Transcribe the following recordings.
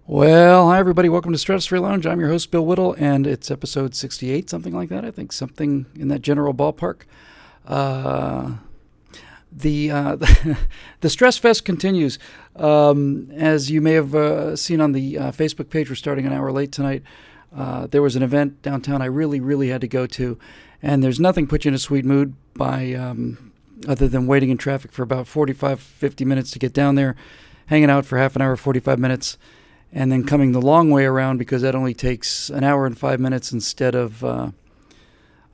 Well, hi everybody. Welcome to Stratosphere Lounge. I'm your host, Bill Whittle, and it's episode 68, something like that. I think something in that general ballpark. Uh, the Stress Fest continues. As you may have seen on the Facebook page, we're starting an hour late tonight. There was an event downtown I really had to go to, and there's nothing put you in a sweet mood by other than waiting in traffic for about 45, 50 minutes to get down there, hanging out for half an hour, 45 minutes, and then coming the long way around because that only takes an hour and 5 minutes instead of an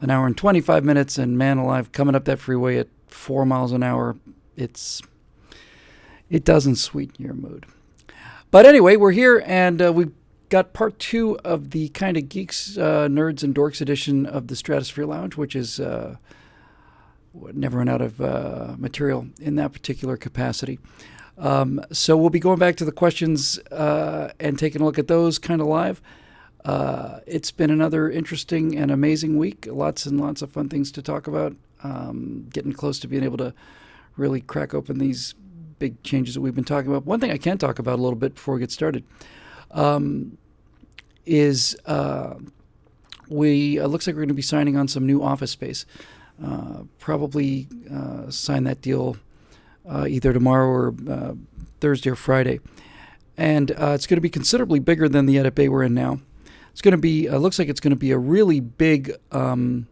hour and 25 minutes. And man alive, coming up that freeway at 4 miles an hour, it doesn't sweeten your mood. But anyway, we're here, and we've got part two of the kind of geeks, nerds, and dorks edition of the Stratosphere Lounge, which is never run out of material in that particular capacity. So we'll be going back to the questions and taking a look at those kind of live. It's been another interesting and amazing week. Lots and lots of fun things to talk about. Getting close to being able to really crack open these big changes that we've been talking about. One thing I can talk about a little bit before we get started is we looks like we're going to be signing on some new office space. Probably sign that deal either tomorrow or Thursday or Friday. And it's going to be considerably bigger than the Edit Bay we're in now. It's going to be, looks like it's going to be a really big room.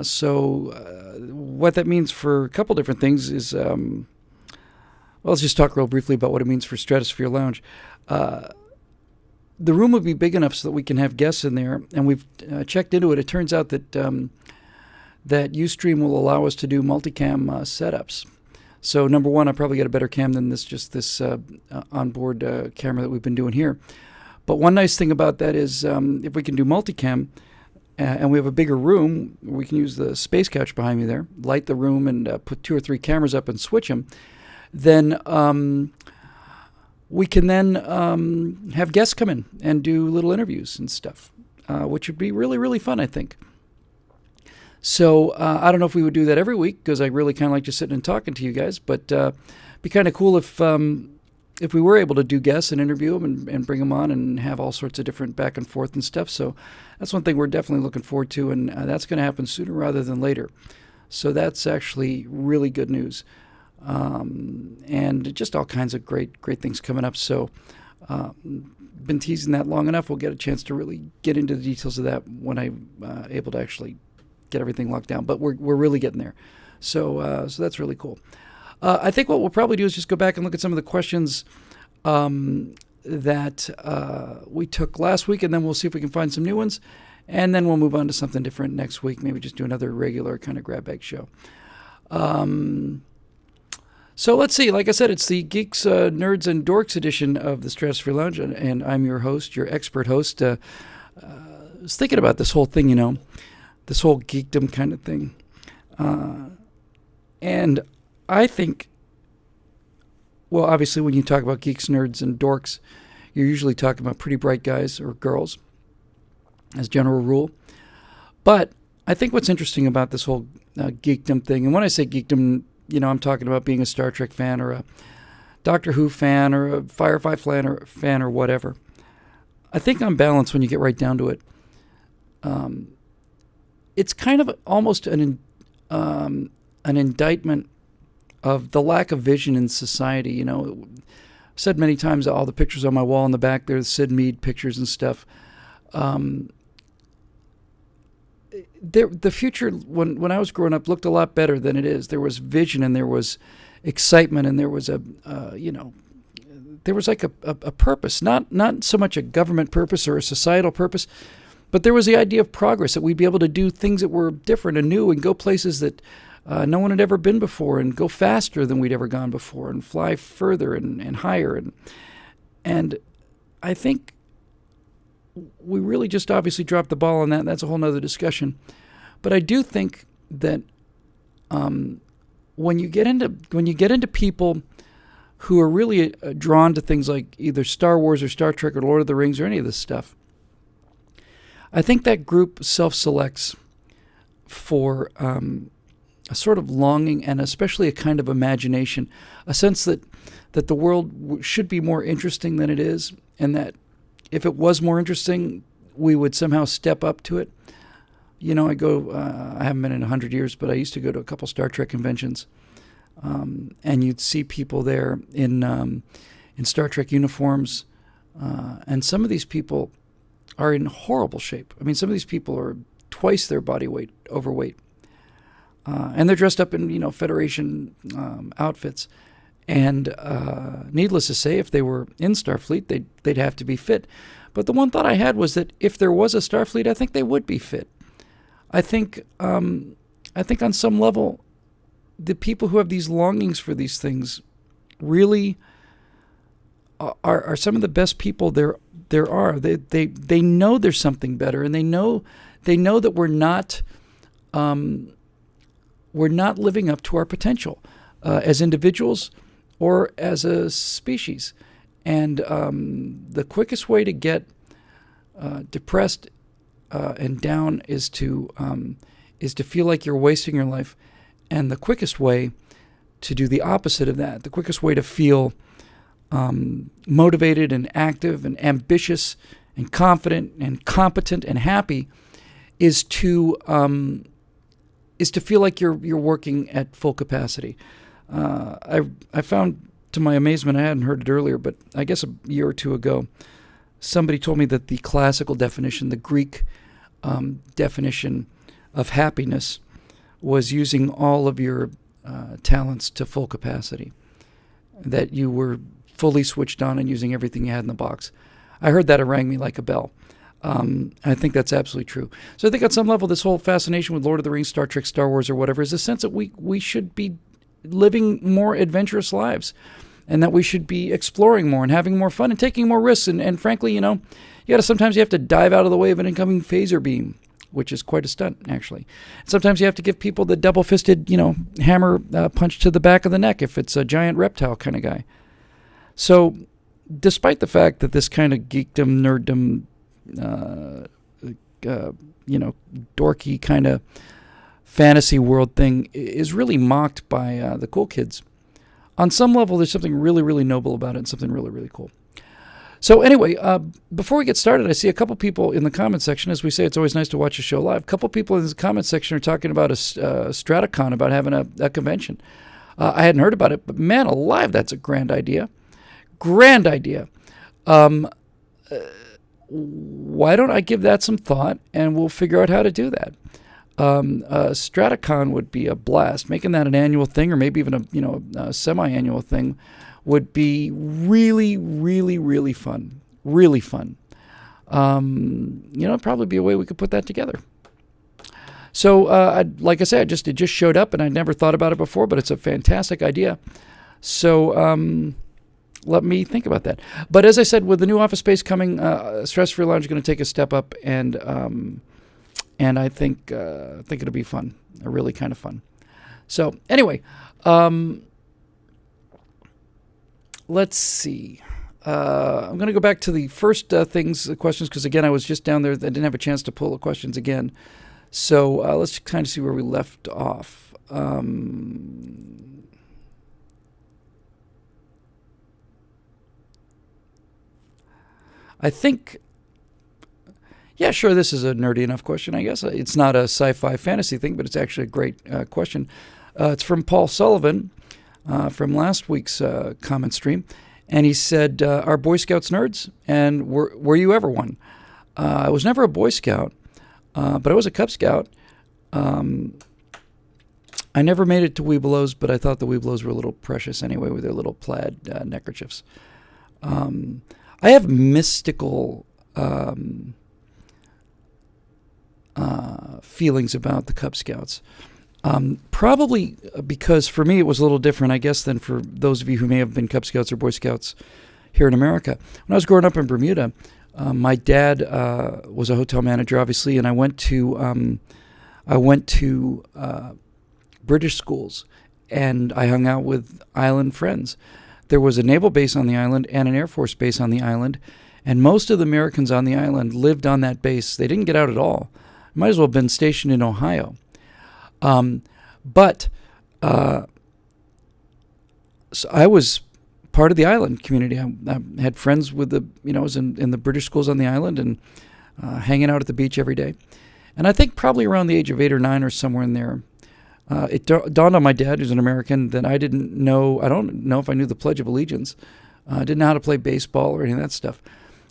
So what that means for a couple different things is, well, let's just talk real briefly about what it means for Stratosphere Lounge. The room would be big enough so that we can have guests in there, and we've checked into it. It turns out that that Ustream will allow us to do multicam setups. So number one, I probably got a better cam than this onboard camera that we've been doing here. But one nice thing about that is if we can do multicam and we have a bigger room, we can use the space couch behind me there, light the room and put 2 or 3 cameras up and switch them. Then we can then have guests come in and do little interviews and stuff, which would be really fun, I think. So I don't know if we would do that every week because I really kind of like just sitting and talking to you guys. But it'd be kind of cool if we were able to do guests and interview them and bring them on and have all sorts of different back and forth and stuff. So that's one thing we're definitely looking forward to, and that's going to happen sooner rather than later. So that's actually really good news, and just all kinds of great things coming up. So been teasing that long enough. We'll get a chance to really get into the details of that when I'm able to actually get everything locked down, but we're really getting there. So that's really cool. I think what we'll probably do is just go back and look at some of the questions that we took last week, and then we'll see if we can find some new ones, and then we'll move on to something different next week. Maybe just do another regular kind of grab bag show. So let's see. Like I said, it's the Geeks, Nerds, and Dorks edition of the Stratosphere Lounge, and I'm your host, your expert host. I was thinking about this whole thing, this whole geekdom kind of thing. And I think, well, obviously when you talk about geeks, nerds, and dorks, you're usually talking about pretty bright guys or girls as general rule. But I think what's interesting about this whole geekdom thing, and when I say geekdom, I'm talking about being a Star Trek fan or a Doctor Who fan or a Firefly fan or whatever. I think on balance, when you get right down to it, it's kind of almost an indictment of the lack of vision in society. I've said many times all the pictures on my wall in the back there, the Sid Mead pictures and stuff. The future, when I was growing up, looked a lot better than it is. There was vision and there was excitement and there was there was like a purpose, not so much a government purpose or a societal purpose, but there was the idea of progress, that we'd be able to do things that were different and new and go places that no one had ever been before and go faster than we'd ever gone before and fly further and higher. And I think we really just obviously dropped the ball on that. And that's a whole nother discussion. But I do think that when you get into people who are really drawn to things like either Star Wars or Star Trek or Lord of the Rings or any of this stuff, I think that group self-selects for a sort of longing and especially a kind of imagination, a sense that the world should be more interesting than it is, and that if it was more interesting, we would somehow step up to it. You know, I haven't been in 100 years, but I used to go to a couple Star Trek conventions, and you'd see people there in Star Trek uniforms, and some of these people are in horrible shape. I mean, some of these people are twice their body weight overweight, and they're dressed up in Federation outfits. And needless to say, if they were in Starfleet, they'd have to be fit. But the one thought I had was that if there was a Starfleet, I think they would be fit. I think on some level, the people who have these longings for these things really are some of the best people there are. They know there's something better, and they know that we're not living up to our potential as individuals or as a species. And the quickest way to get depressed and down is to feel like you're wasting your life. And the quickest way to do the opposite of that, the quickest way to feel motivated and active and ambitious and confident and competent and happy, is to feel like you're working at full capacity. I found, to my amazement, I hadn't heard it earlier, but I guess a year or two ago, somebody told me that the classical definition, the Greek definition of happiness, was using all of your talents to full capacity, that you were fully switched on and using everything you had in the box. I heard that, it rang me like a bell. I think that's absolutely true. So I think on some level, this whole fascination with Lord of the Rings, Star Trek, Star Wars, or whatever, is a sense that we should be living more adventurous lives, and that we should be exploring more and having more fun and taking more risks. And frankly, sometimes you have to dive out of the way of an incoming phaser beam, which is quite a stunt, actually. Sometimes you have to give people the double-fisted, hammer punch to the back of the neck if it's a giant reptile kind of guy. So despite the fact that this kind of geekdom, nerddom, dorky kind of fantasy world thing is really mocked by the cool kids, on some level there's something really, really noble about it, and something really, really cool. So anyway, before we get started, I see a couple people in the comment section. As we say, it's always nice to watch a show live. A couple people in the comment section are talking about a Stratocon, about having a convention. I hadn't heard about it, but man alive, that's a grand idea. Grand idea. Why don't I give that some thought, and we'll figure out how to do that. Stratocon would be a blast. Making that an annual thing, or maybe even a semi-annual thing, would be really, really, really fun. Really fun. It'd probably be a way we could put that together. So, like I said, it just showed up, and I'd never thought about it before, but it's a fantastic idea. So, let me think about that. But as I said, with the new office space coming, Stratosphere Lounge is going to take a step up, and I think it'll be fun, really kind of fun. So anyway, let's see. I'm going to go back to the first questions, because again, I was just down there. I didn't have a chance to pull the questions again. So let's kind of see where we left off. I think, yeah, sure, this is a nerdy enough question, I guess. It's not a sci-fi fantasy thing, but it's actually a great question. It's from Paul Sullivan from last week's comment stream. And he said, are Boy Scouts nerds? And were you ever one? I was never a Boy Scout, but I was a Cub Scout. I never made it to Webelos, but I thought the Webelos were a little precious anyway with their little plaid neckerchiefs. I have mystical feelings about the Cub Scouts. Probably because for me it was a little different, I guess, than for those of you who may have been Cub Scouts or Boy Scouts here in America. When I was growing up in Bermuda, my dad was a hotel manager, obviously, and I went to British schools, and I hung out with island friends. There was a naval base on the island and an Air Force base on the island, and most of the Americans on the island lived on that base. They didn't get out at all. Might as well have been stationed in Ohio. But so I was part of the island community. I had friends with I was in the British schools on the island and hanging out at the beach every day. And I think probably around the age of 8 or 9 or somewhere in there, it dawned on my dad, who's an American, that I don't know if I knew the Pledge of Allegiance. I didn't know how to play baseball or any of that stuff.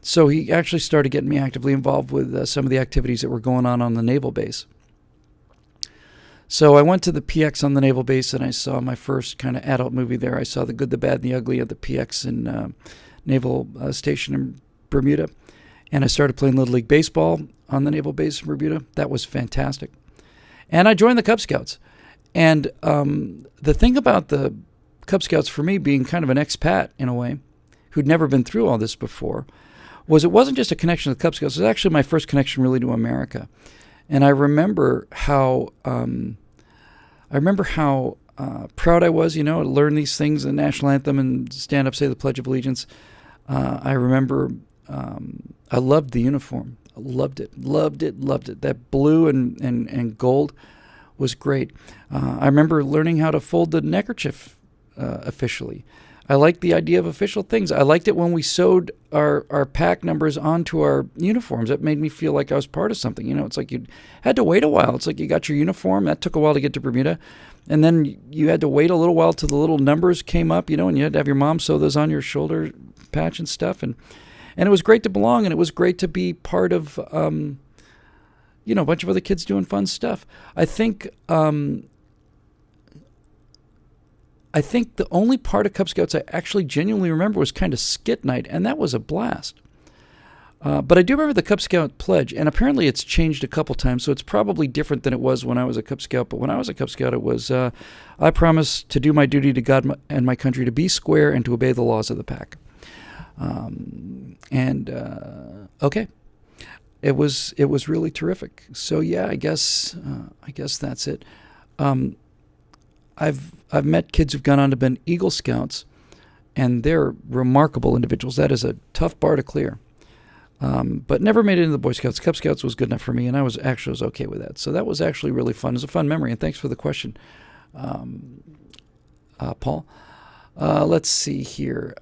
So he actually started getting me actively involved with some of the activities that were going on the naval base. So I went to the PX on the naval base, and I saw my first kind of adult movie there. I saw The Good, the Bad, and the Ugly at the PX in Naval Station in Bermuda. And I started playing Little League Baseball on the naval base in Bermuda. That was fantastic. And I joined the Cub Scouts. And the thing about the Cub Scouts for me being kind of an expat in a way, who'd never been through all this before, was it wasn't just a connection to the Cub Scouts. It was actually my first connection really to America. And I remember how proud I was, to learn these things, the national anthem, and stand up, say the Pledge of Allegiance. I remember I loved the uniform. I loved it. That blue and gold was great. I remember learning how to fold the neckerchief officially. I liked the idea of official things. I liked it when we sewed our pack numbers onto our uniforms. That made me feel like I was part of something. It's like you had to wait a while. It's like you got your uniform. That took a while to get to Bermuda. And then you had to wait a little while till the little numbers came up, and you had to have your mom sew those on your shoulder patch and stuff. And it was great to belong, and it was great to be part of, a bunch of other kids doing fun stuff. I think the only part of Cub Scouts I actually genuinely remember was kind of skit night, and that was a blast. But I do remember the Cub Scout pledge, and apparently it's changed a couple times, so it's probably different than it was when I was a Cub Scout. But when I was a Cub Scout, it was, I promise to do my duty to God and my country, to be square and to obey the laws of the pack. Okay. It was really terrific. So yeah, I guess that's it. I've met kids who've gone on to been Eagle Scouts, and they're remarkable individuals. That is a tough bar to clear. But never made it into the Boy Scouts. Cub Scouts was good enough for me, and I was okay with that. So that was actually really fun. It was a fun memory, and thanks for the question, Paul. Let's see here.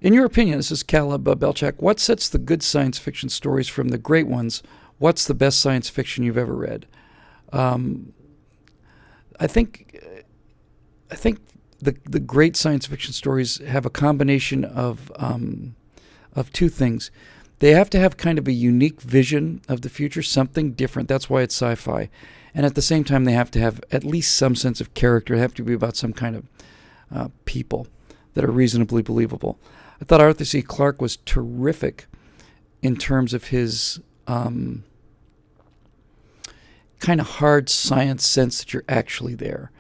In your opinion, this is Caleb Belchak, what sets the good science fiction stories from the great ones? What's the best science fiction you've ever read? I think the great science fiction stories have a combination of two things. They have to have kind of a unique vision of the future, something different. That's why it's sci-fi. And at the same time, they have to have at least some sense of character. They have to be about some kind of people that are reasonably believable. I thought Arthur C. Clarke was terrific in terms of his kind of hard science sense that you're actually there.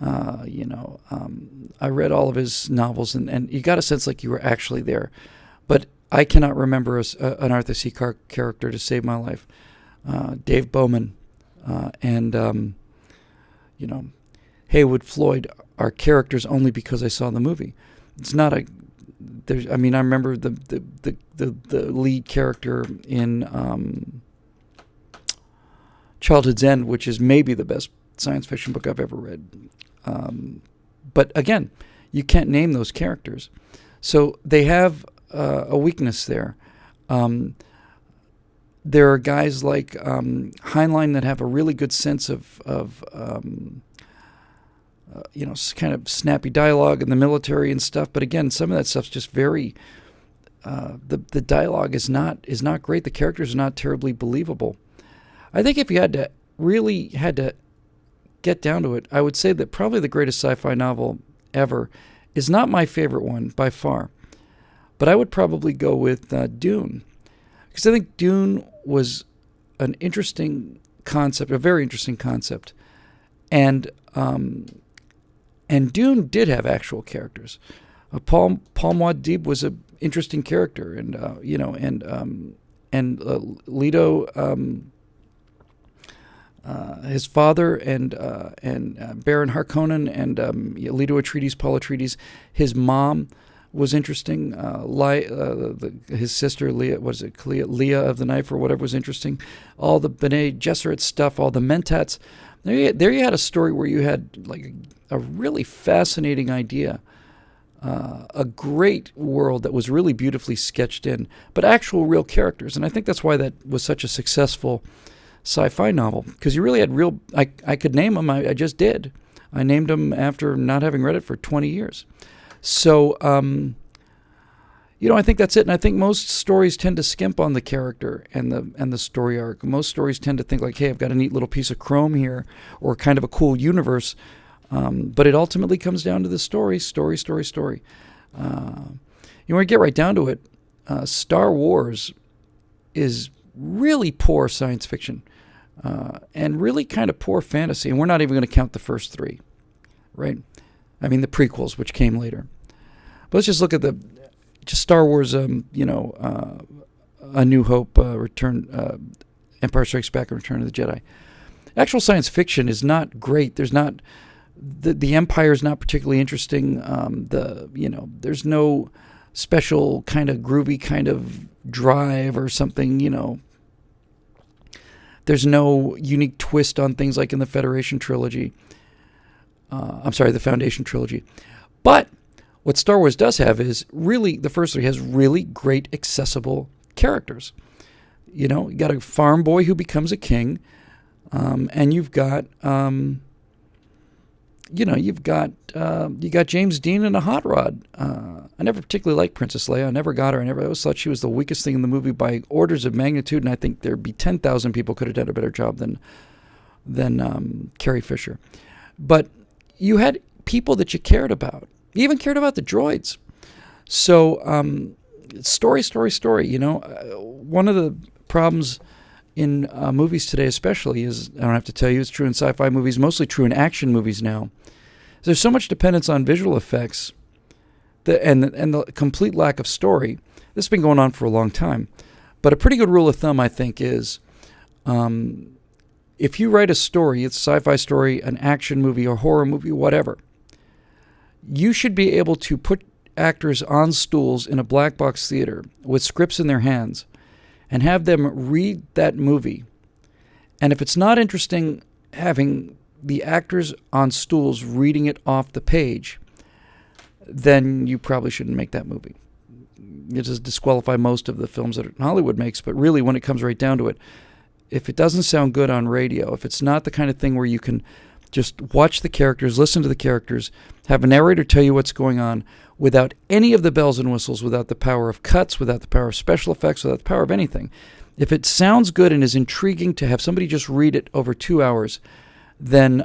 I read all of his novels, and you got a sense like you were actually there. But I cannot remember an Arthur C. Clarke character to save my life. Dave Bowman and Haywood Floyd are characters only because I saw the movie. It's not a. I remember the lead character in Childhood's End, which is maybe the best science fiction book I've ever read. But again, you can't name those characters, so they have a weakness there. There are guys like Heinlein that have a really good sense of kind of snappy dialogue in the military and stuff. But again, some of that stuff's just very. The dialogue is not great. The characters are not terribly believable. I think if you had to get down to it, I would say that probably the greatest sci-fi novel ever is not my favorite one by far, but I would probably go with Dune, because I think Dune was an interesting concept, a very interesting concept, and Dune did have actual characters. Paul Muad'Dib was an interesting character, and Leto. His father and Baron Harkonnen and Leto Atreides, Paul Atreides, his mom was interesting. His sister Leah, Leah of the Knife or whatever, was interesting. All the Bene Gesserit stuff, all the Mentats. There you had a story where you had like a really fascinating idea, a great world that was really beautifully sketched in, but actual real characters. And I think that's why that was such a successful sci-fi novel, because you really had real. I could name them. I just did. I named them after not having read it for 20 years. So, I think that's it. And I think most stories tend to skimp on the character and the story arc. Most stories tend to think like, hey, I've got a neat little piece of chrome here, or kind of a cool universe. But it ultimately comes down to the story. When we get right down to it, Star Wars is really poor science fiction, and really kind of poor fantasy. And we're not even going to count the first three, right? I mean, the prequels, which came later. But let's just look at just Star Wars, A New Hope, Empire Strikes Back, and Return of the Jedi. Actual science fiction is not great. There's not, the Empire is not particularly interesting. There's no special kind of groovy kind of drive or something, There's no unique twist on things like in the Federation trilogy. The Foundation trilogy. But what Star Wars does have is really, the first three has really great accessible characters. You got a farm boy who becomes a king, and you've got James Dean and a hot rod. I never particularly liked Princess Leia. I never got her. I always thought she was the weakest thing in the movie by orders of magnitude, and I think there'd be 10,000 people could have done a better job than Carrie Fisher. But you had people that you cared about. You even cared about the droids. So, story. One of the problems in movies today especially is, I don't have to tell you, it's true in sci-fi movies, mostly true in action movies now. There's so much dependence on visual effects and the complete lack of story. This has been going on for a long time. But a pretty good rule of thumb, I think, is if you write a story, it's a sci-fi story, an action movie, a horror movie, whatever, you should be able to put actors on stools in a black box theater with scripts in their hands and have them read that movie. And if it's not interesting having the actors on stools reading it off the page, then you probably shouldn't make that movie. It does disqualify most of the films that Hollywood makes, but really when it comes right down to it, if it doesn't sound good on radio, if it's not the kind of thing where you can just watch the characters, listen to the characters, have a narrator tell you what's going on without any of the bells and whistles, without the power of cuts, without the power of special effects, without the power of anything. If it sounds good and is intriguing to have somebody just read it over 2 hours, then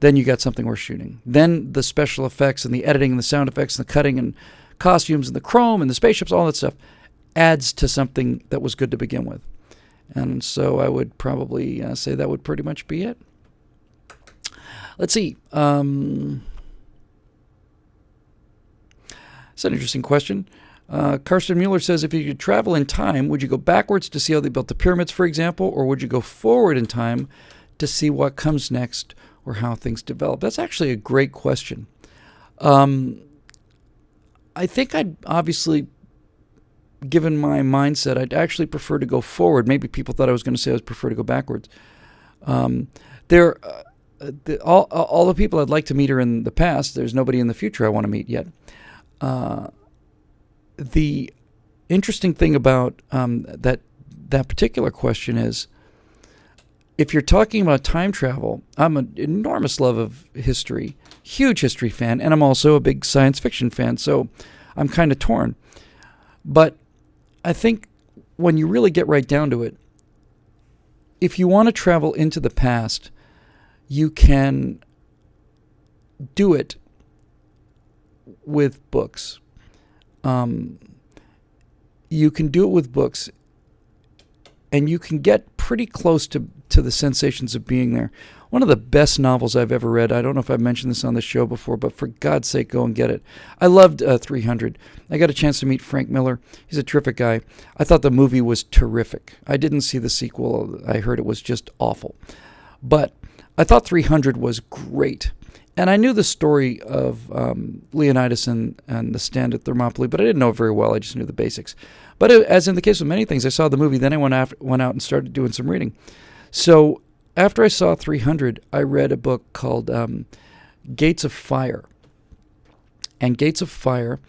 you got something worth shooting. Then the special effects and the editing and the sound effects and the cutting and costumes and the chrome and the spaceships, all that stuff adds to something that was good to begin with. And so I would probably say that would pretty much be it. Let's see. It's an interesting question. Karsten Mueller says, if you could travel in time, would you go backwards to see how they built the pyramids, for example, or would you go forward in time to see what comes next or how things develop? That's actually a great question. I think I'd obviously, given my mindset, I'd actually prefer to go forward. Maybe people thought I was going to say I would prefer to go backwards. All the people I'd like to meet are in the past. There's nobody in the future I want to meet yet. The interesting thing about that particular question is, if you're talking about time travel, I'm an enormous love of history, huge history fan, and I'm also a big science fiction fan, so I'm kind of torn. But I think when you really get right down to it, if you want to travel into the past, you can do it with books. You can do it with books, and you can get pretty close to the sensations of being there. One of the best novels I've ever read, I don't know if I've mentioned this on the show before, but for God's sake, go and get it. I loved 300. I got a chance to meet Frank Miller. He's a terrific guy. I thought the movie was terrific. I didn't see the sequel. I heard it was just awful. But I thought 300 was great. And I knew the story of Leonidas and the stand at Thermopylae, but I didn't know it very well. I just knew the basics. But as in the case of many things, I saw the movie, then I went out and started doing some reading. So after I saw 300, I read a book called Gates of Fire. And Gates of Fire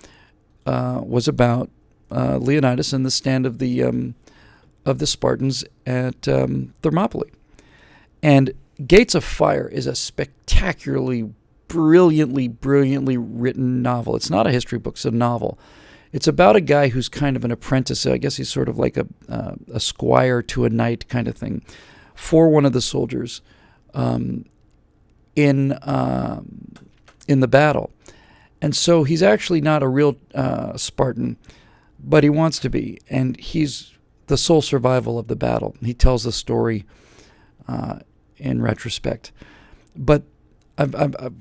was about Leonidas and the stand of the Spartans at Thermopylae. And Gates of Fire is a spectacularly, brilliantly written novel. It's not a history book, it's a novel. It's about a guy who's kind of an apprentice. I guess he's sort of like a squire to a knight kind of thing for one of the soldiers in the battle. And so he's actually not a real Spartan, but he wants to be. And he's the sole survival of the battle. He tells the story in retrospect. But I'm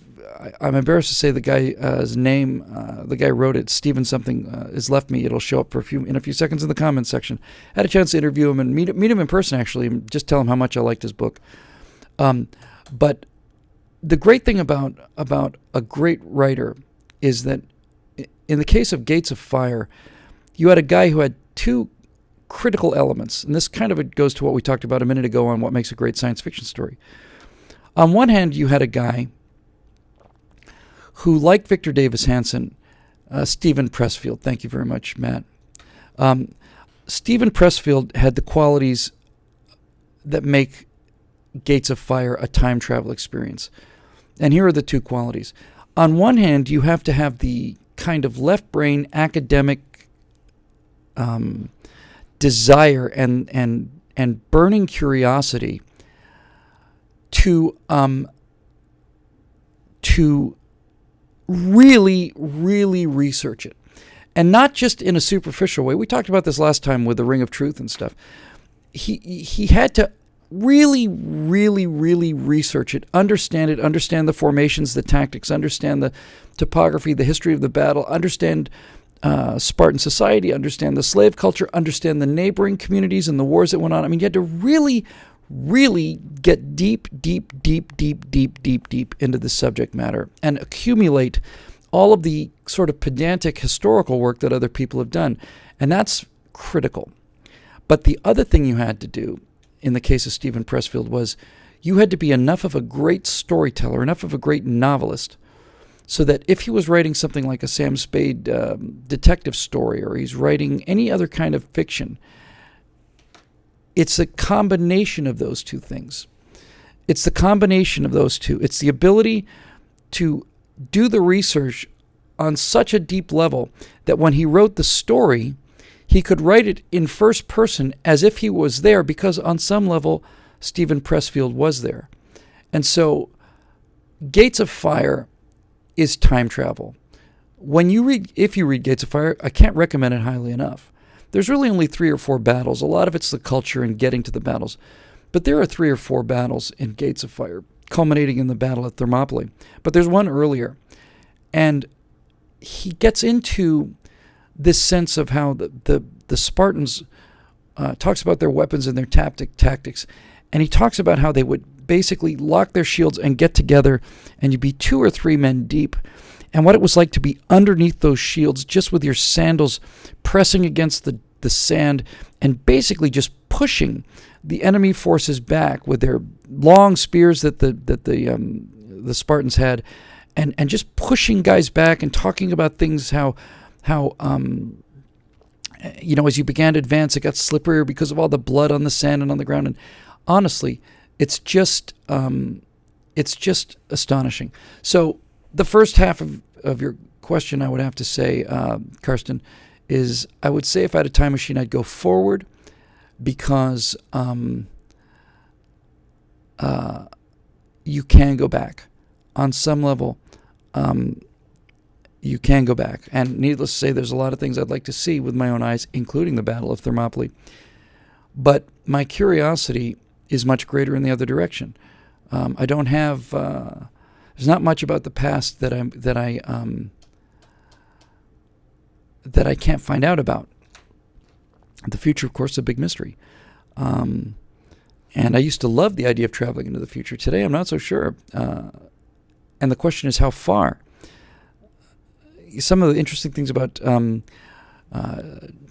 embarrassed to say the guy's name, the guy who wrote it, Stephen something, has left me. It'll show up in a few seconds in the comments section. I had a chance to interview him and meet him in person, actually, and just tell him how much I liked his book. But the great thing about a great writer is that in the case of Gates of Fire, you had a guy who had two critical elements, and this kind of goes to what we talked about a minute ago on what makes a great science fiction story. On one hand, you had a guy who, like Victor Davis Hanson, Stephen Pressfield, thank you very much, Matt. Stephen Pressfield had the qualities that make Gates of Fire a time travel experience. And here are the two qualities. On one hand, you have to have the kind of left brain academic desire and burning curiosity to really research it. And not just in a superficial way. We talked about this last time with the Ring of Truth and stuff. He had to really research it, understand the formations, the tactics, understand the topography, the history of the battle, understand Spartan society, understand the slave culture, understand the neighboring communities and the wars that went on. I mean, you had to really get deep into the subject matter and accumulate all of the sort of pedantic historical work that other people have done. And that's critical. But the other thing you had to do in the case of Stephen Pressfield was you had to be enough of a great storyteller, enough of a great novelist, so that if he was writing something like a Sam Spade detective story, or he's writing any other kind of fiction, it's a combination of those two things. It's the combination of those two. It's the ability to do the research on such a deep level that when he wrote the story, he could write it in first person as if he was there, because on some level, Stephen Pressfield was there. And so Gates of Fire is time travel. If you read Gates of Fire, I can't recommend it highly enough. There's really only 3 or 4 battles. A lot of it's the culture and getting to the battles. But there are 3 or 4 battles in Gates of Fire, culminating in the battle at Thermopylae. But there's one earlier. And he gets into this sense of how the Spartans talks about their weapons and their tactics. And he talks about how they would basically lock their shields and get together, and you'd be 2 or 3 men deep. And what it was like to be underneath those shields, just with your sandals pressing against the sand and basically just pushing the enemy forces back with their long spears that the Spartans had, and just pushing guys back and talking about things how as you began to advance, it got slipperier because of all the blood on the sand and on the ground. And honestly, it's just astonishing. So the first half of your question, I would have to say, Karsten, is I would say if I had a time machine, I'd go forward, because you can go back. On some level, you can go back. And needless to say, there's a lot of things I'd like to see with my own eyes, including the Battle of Thermopylae. But my curiosity is much greater in the other direction. I don't have... there's not much about the past that I can't find out about. The future, of course, is a big mystery. And I used to love the idea of traveling into the future. Today, I'm not so sure. And the question is how far. Some of the interesting things about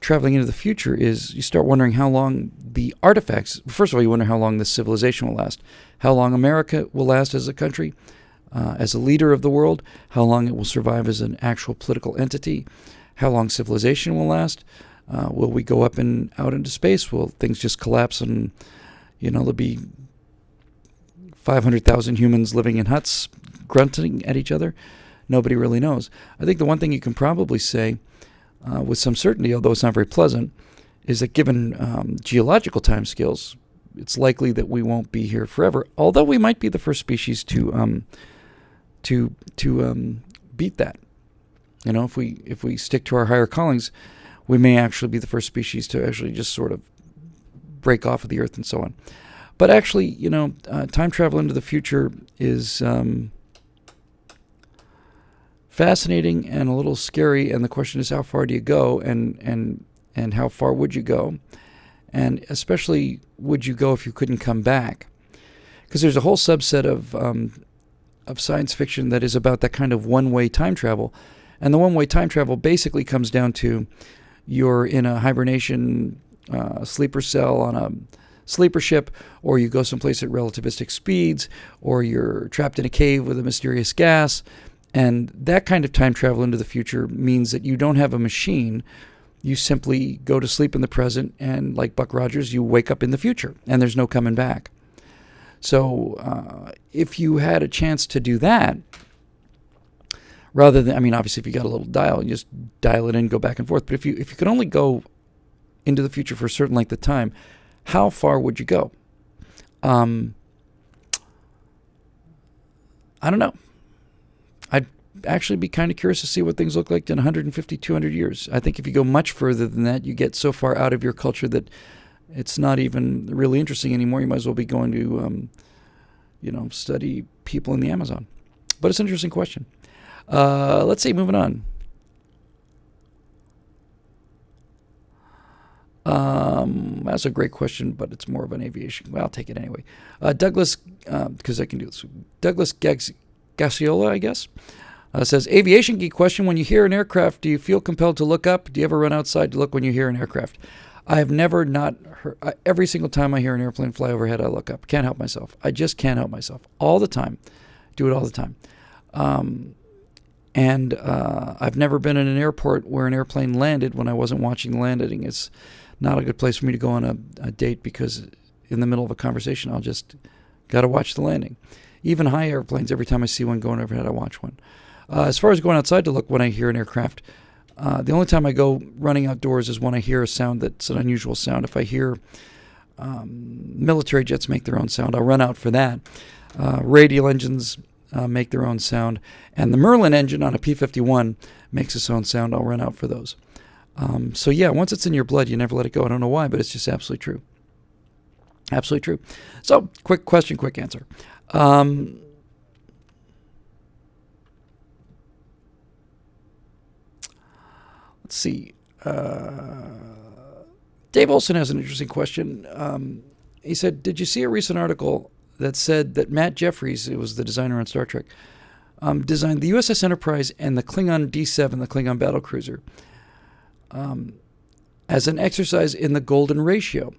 traveling into the future is you start wondering how long the artifacts, first of all, you wonder how long this civilization will last, how long America will last as a country, as a leader of the world, how long it will survive as an actual political entity, how long civilization will last. Will we go up and out into space? Will things just collapse and, there'll be 500,000 humans living in huts grunting at each other? Nobody really knows. I think the one thing you can probably say with some certainty, although it's not very pleasant, is that given geological timescales, it's likely that we won't be here forever. Although we might be the first species to beat that. If we stick to our higher callings, we may actually be the first species to actually just sort of break off of the Earth and so on. But actually, time travel into the future is fascinating and a little scary. And the question is, how far do you go, and how far would you go, and especially would you go if you couldn't come back? Because there's a whole subset of science fiction that is about that kind of one-way time travel, and the one-way time travel basically comes down to you're in a hibernation sleeper cell on a sleeper ship, or you go someplace at relativistic speeds, or you're trapped in a cave with a mysterious gas. And that kind of time travel into the future means that you don't have a machine. You simply go to sleep in the present, and like Buck Rogers, you wake up in the future, and there's no coming back. So if you had a chance to do that, rather than, obviously if you got a little dial, you just dial it in, go back and forth. But if you could only go into the future for a certain length of time, how far would you go? I don't know. I'd actually be kind of curious to see what things look like in 150, 200 years. I think if you go much further than that, you get so far out of your culture that it's not even really interesting anymore. You might as well be going to, study people in the Amazon. But it's an interesting question. Let's see, moving on. That's a great question, but it's more of an aviation. Well, I'll take it anyway. Douglas, because I can do this. Douglas Gassiola, I guess, says, aviation geek question. When you hear an aircraft, do you feel compelled to look up? Do you ever run outside to look when you hear an aircraft? I have never not heard. Every single time I hear an airplane fly overhead, I look up. Can't help myself. I just can't help myself. All the time. Do it all the time. And I've never been in an airport where an airplane landed when I wasn't watching the landing. It's not a good place for me to go on a date, because in the middle of a conversation, I'll just got to watch the landing. Even high airplanes, every time I see one going overhead, I watch one. As far as going outside to look when I hear an aircraft, the only time I go running outdoors is when I hear a sound that's an unusual sound. If I hear military jets make their own sound, I'll run out for that. Radial engines make their own sound. And the Merlin engine on a P-51 makes its own sound. I'll run out for those. So yeah, once it's in your blood, you never let it go. I don't know why, but it's just absolutely true. Absolutely true. So, quick question, quick answer. Let's see. Dave Olson has an interesting question. He said, did you see a recent article that said that Matt Jeffries, it was the designer on Star Trek, designed the USS Enterprise and the Klingon D7, the Klingon battlecruiser, as an exercise in the golden ratio?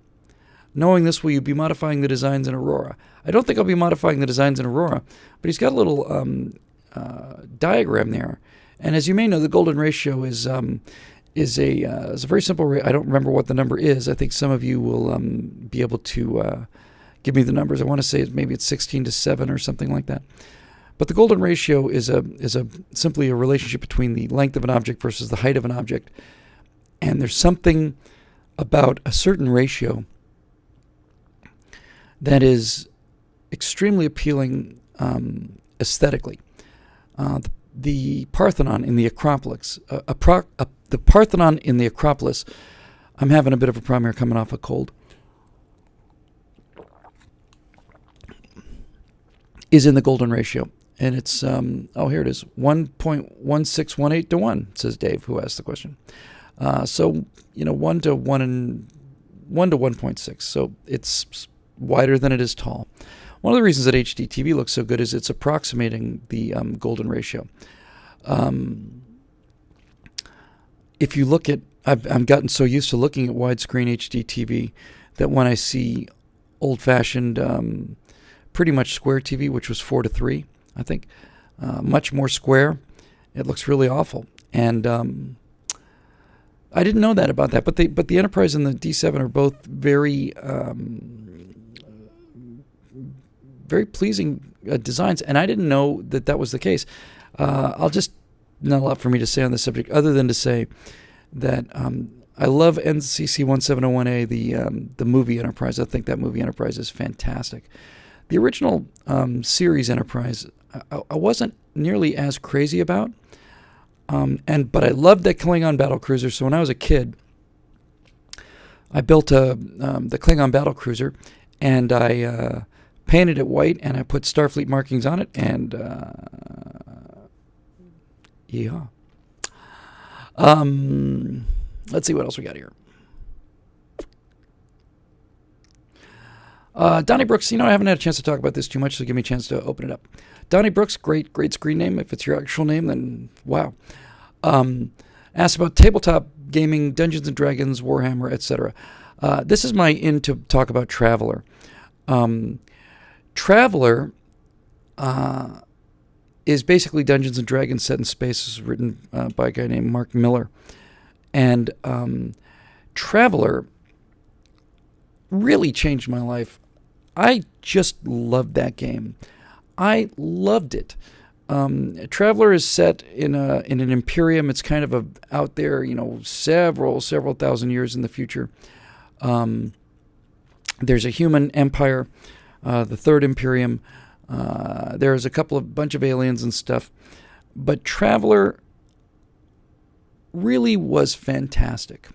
Knowing this, will you be modifying the designs in Aurora? I don't think I'll be modifying the designs in Aurora, but he's got a little diagram there. And as you may know, the golden ratio is a very simple. I don't remember what the number is. I think some of you will be able to give me the numbers. I want to say maybe it's 16:7 or something like that. But the golden ratio is simply a relationship between the length of an object versus the height of an object. And there's something about a certain ratio that is extremely appealing aesthetically. The Parthenon in the Acropolis. The Parthenon in the Acropolis. I'm having a bit of a problem here, coming off a cold. Is in the golden ratio, and it's here it is, 1.1618 to 1. Says Dave, who asked the question. So 1 to 1 and 1 to 1.6. So it's wider than it is tall. One of the reasons that HD TV looks so good is it's approximating the golden ratio. If you look at, I've gotten so used to looking at widescreen HD TV that when I see old-fashioned, pretty much square TV, which was 4:3, I think, much more square, it looks really awful. And I didn't know that about that, but the Enterprise and the D7 are both very very pleasing designs, and I didn't know that was the case. Not a lot for me to say on this subject, other than to say that I love NCC 1701A, the movie Enterprise. I think that movie Enterprise is fantastic. The original series Enterprise, I wasn't nearly as crazy about, but I loved that Klingon battlecruiser. So when I was a kid, I built the Klingon battlecruiser, and I painted it white, and I put Starfleet markings on it, and yeehaw. Let's see what else we got here. Donnie Brooks, I haven't had a chance to talk about this too much, so give me a chance to open it up. Donnie Brooks, great screen name. If it's your actual name, then wow. Asked about tabletop gaming, Dungeons & Dragons, Warhammer, etc. This is my in to talk about Traveler. Traveler is basically Dungeons & Dragons set in space. This is written by a guy named Mark Miller. And Traveler really changed my life. I just loved that game. I loved it. Traveler is set in an Imperium. It's kind of out there, several thousand years in the future. There's a human empire, the Third Imperium. There's a bunch of aliens and stuff. But Traveler really was fantastic.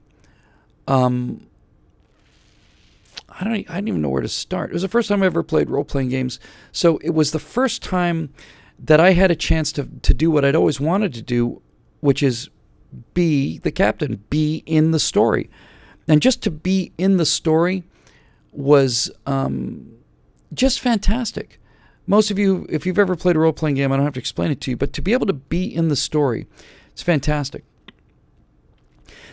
I didn't even know where to start. It was the first time I ever played role-playing games, so it was the first time that I had a chance to do what I'd always wanted to do, which is be the captain, be in the story. And just to be in the story was just fantastic. Most of you, if you've ever played a role-playing game, I don't have to explain it to you, but to be able to be in the story, it's fantastic.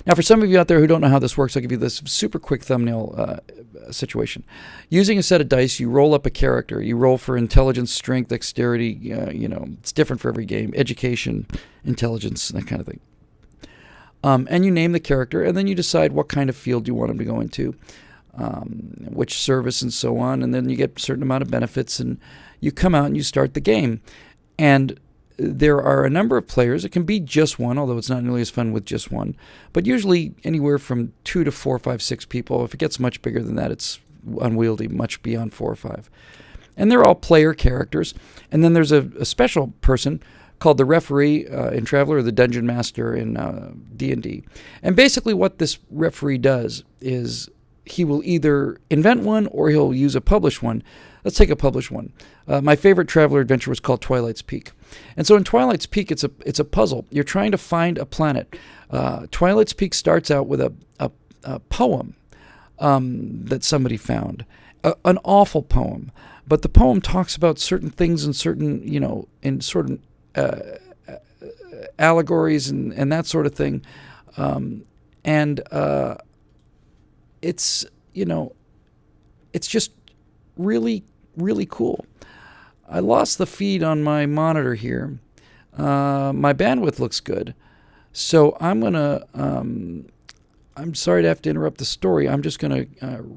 Now, for some of you out there who don't know how this works, I'll give you this super quick thumbnail situation. Using a set of dice, you roll up a character. You roll for intelligence, strength, dexterity. It's different for every game. Education, intelligence, that kind of thing. And you name the character, and then you decide what kind of field you want him to go into, which service, and so on. And then you get a certain amount of benefits, and you come out and you start the game. And there are a number of players. It can be just one, although it's not nearly as fun with just one. But usually anywhere from 2 to 4, 5, 6 people. If it gets much bigger than that, it's unwieldy, much beyond 4 or 5. And they're all player characters. And then there's a special person called the referee in Traveler, or the dungeon master in D&D. And basically what this referee does is he will either invent one or he'll use a published one. Let's take a published one. My favorite Traveler adventure was called Twilight's Peak. And so in Twilight's Peak, it's a puzzle. You're trying to find a planet. Twilight's Peak starts out with a poem that somebody found, an awful poem. But the poem talks about certain things and certain, in certain allegories and that sort of thing. It's just really, really cool. I lost the feed on my monitor here. My bandwidth looks good. So I'm going to, I'm sorry to have to interrupt the story. I'm just going to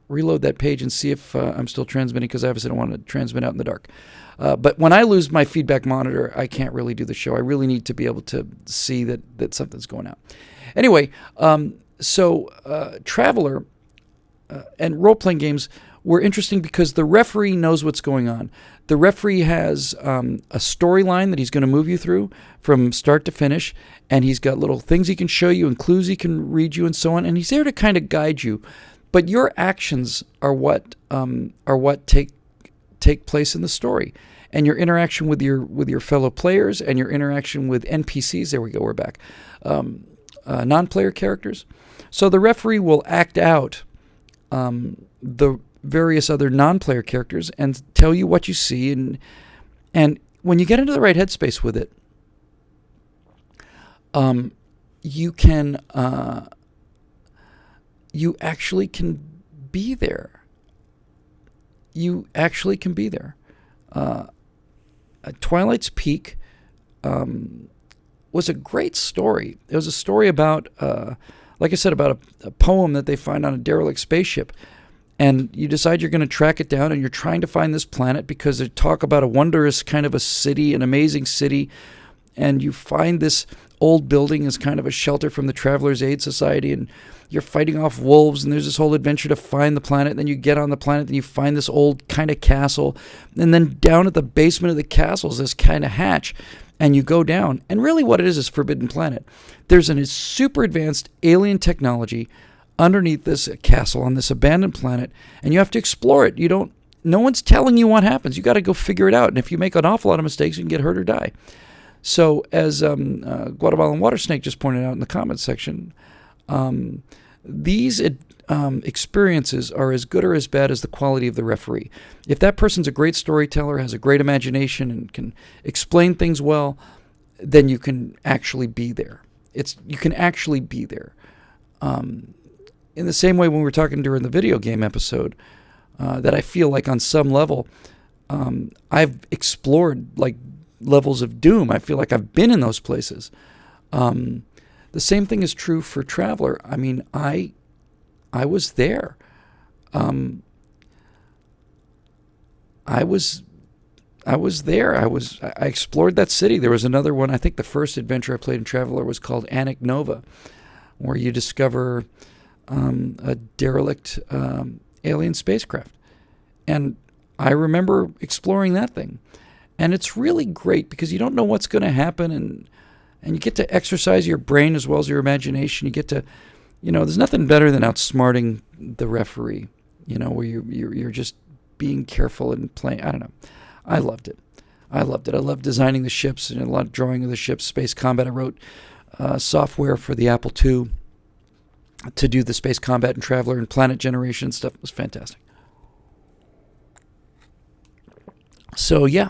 reload that page and see if I'm still transmitting, because I obviously don't want to transmit out in the dark. But when I lose my feedback monitor, I can't really do the show. I really need to be able to see that something's going out. Anyway, Traveler and role-playing games were interesting because the referee knows what's going on. The referee has a storyline that he's going to move you through from start to finish, and he's got little things he can show you and clues he can read you and so on, and he's there to kind of guide you. But your actions are what take place in the story, and your interaction with your fellow players and your interaction with NPCs. There we go. We're back. Non-player characters. So the referee will act out the various other non-player characters and tell you what you see. And when you get into the right headspace with it, you can you actually can be there. You actually can be there. Twilight's Peak was a great story. It was a story about, like I said, about a poem that they find on a derelict spaceship. And you decide you're going to track it down, and you're trying to find this planet because they talk about a wondrous kind of a city, an amazing city. And you find this old building as kind of a shelter from the Traveler's Aid Society, and you're fighting off wolves, and there's this whole adventure to find the planet. And then you get on the planet, and you find this old kind of castle. And then down at the basement of the castle is this kind of hatch. And you go down, and really what it is Forbidden Planet. There's a super advanced alien technology underneath this castle on this abandoned planet, and you have to explore it. No one's telling you what happens. You got to go figure it out. And if you make an awful lot of mistakes, you can get hurt or die. So as Guatemalan Water Snake just pointed out in the comments section, these experiences are as good or as bad as the quality of the referee. If that person's a great storyteller, has a great imagination, and can explain things well, then you can actually be there. You can actually be there. In the same way when we were talking during the video game episode, that I feel like on some level, I've explored like levels of Doom. I feel like I've been in those places. The same thing is true for Traveler. I mean, I was there. I was there. I explored that city. There was another one. I think the first adventure I played in Traveler was called Anik Nova, where you discover a derelict alien spacecraft. And I remember exploring that thing. And it's really great because you don't know what's going to happen, and you get to exercise your brain as well as your imagination. You get to, there's nothing better than outsmarting the referee, where you're just being careful and playing. I don't know. I loved it. I loved designing the ships and a lot of drawing of the ships, space combat. I wrote software for the Apple II to do the space combat and Traveler and planet generation stuff. It was fantastic. So, yeah.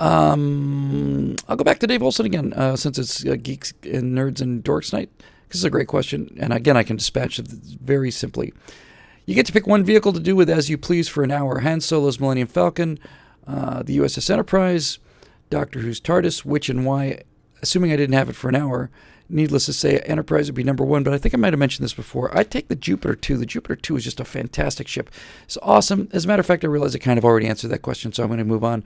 I'll go back to Dave Olson again, since it's Geeks and Nerds and Dorks Night. This is a great question, and again, I can dispatch it very simply. You get to pick one vehicle to do with as you please for an hour. Han Solo's Millennium Falcon, the USS Enterprise, Doctor Who's TARDIS, which and why. Assuming I didn't have it for an hour, needless to say, Enterprise would be number one, but I think I might have mentioned this before. I'd take the Jupiter 2. The Jupiter 2 is just a fantastic ship. It's awesome. As a matter of fact, I realize I kind of already answered that question, so I'm going to move on.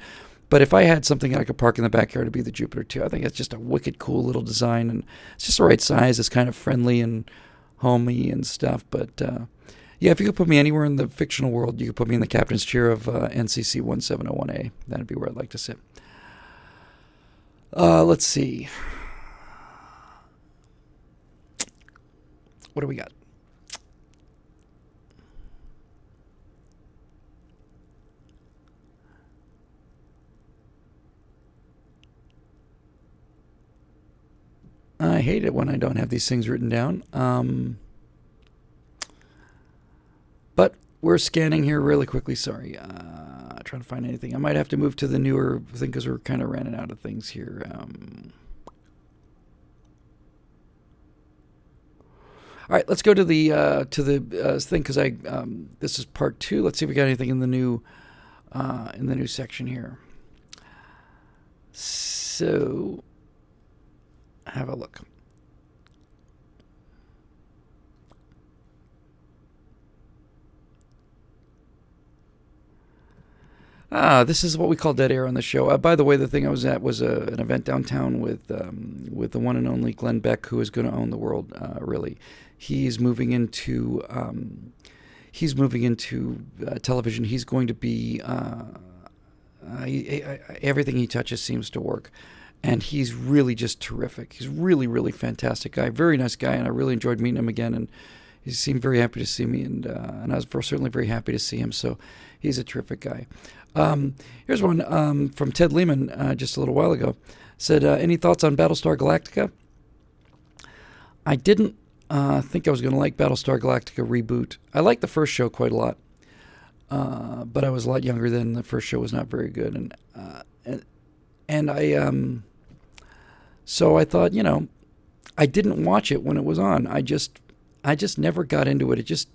But if I had something I could park in the backyard, it'd be the Jupiter 2. I think it's just a wicked cool little design, and it's just the right size. It's kind of friendly and homey and stuff. But yeah, if you could put me anywhere in the fictional world, you could put me in the captain's chair of NCC 1701A. That'd be where I'd like to sit. Let's see. What do we got? I hate it when I don't have these things written down. But we're scanning here really quickly. Sorry. Trying to find anything. I might have to move to the newer thing because we're kind of running out of things here. All right, let's go to the thing because this is part 2. Let's see if we got anything in the new section here. So have a look. This is what we call dead air on the show. By the way, the thing I was at was an event downtown with the one and only Glenn Beck, who is going to own the world. Really, he's moving into television. He's going to be everything he touches seems to work, and he's really just terrific. He's really, really fantastic guy, very nice guy, and I really enjoyed meeting him again. And he seemed very happy to see me, and I was certainly very happy to see him. So he's a terrific guy. Here's one from Ted Lehman just a little while ago. Said, any thoughts on Battlestar Galactica? I didn't I think I was going to like Battlestar Galactica reboot. I liked the first show quite a lot, but I was a lot younger then. The first show was not very good, and I so I thought, I didn't watch it when it was on. I just never got into it. It just,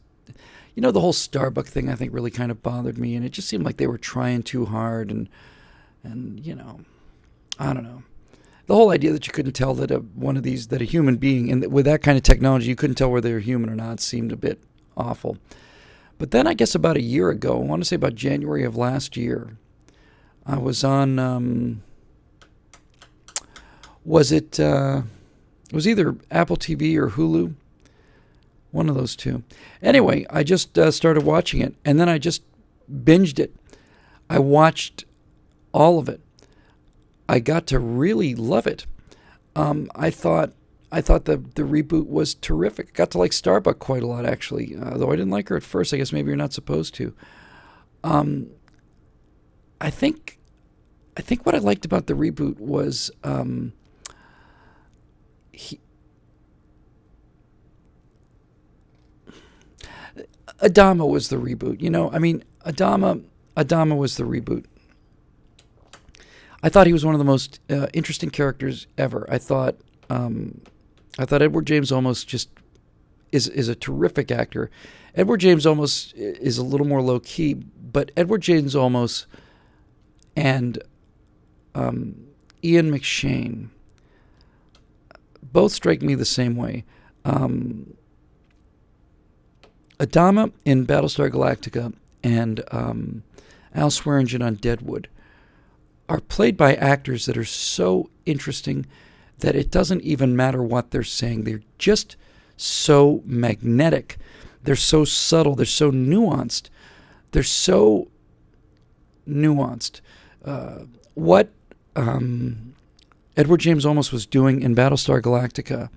the whole Starbuck thing I think really kind of bothered me, and it just seemed like they were trying too hard, and I don't know. The whole idea that you couldn't tell that that a human being, and with that kind of technology, you couldn't tell whether they're human or not, seemed a bit awful. But then I guess about a year ago, I want to say about January of last year, I was on, it was either Apple TV or Hulu, one of those two. Anyway, I just started watching it, and then I just binged it. I watched all of it. I got to really love it. I thought the reboot was terrific. Got to like Starbuck quite a lot, actually, though I didn't like her at first. I guess maybe you're not supposed to. I think what I liked about the reboot was Adama was the reboot. Adama was the reboot. I thought he was one of the most interesting characters ever. I thought Edward James Olmos just is a terrific actor. Edward James Olmos is a little more low key, but Edward James Olmos and Ian McShane both strike me the same way. Adama in Battlestar Galactica and Al Swearingen on Deadwood are played by actors that are so interesting that it doesn't even matter what they're saying. They're just so magnetic. They're so subtle. They're so nuanced. What Edward James Olmos was doing in Battlestar Galactica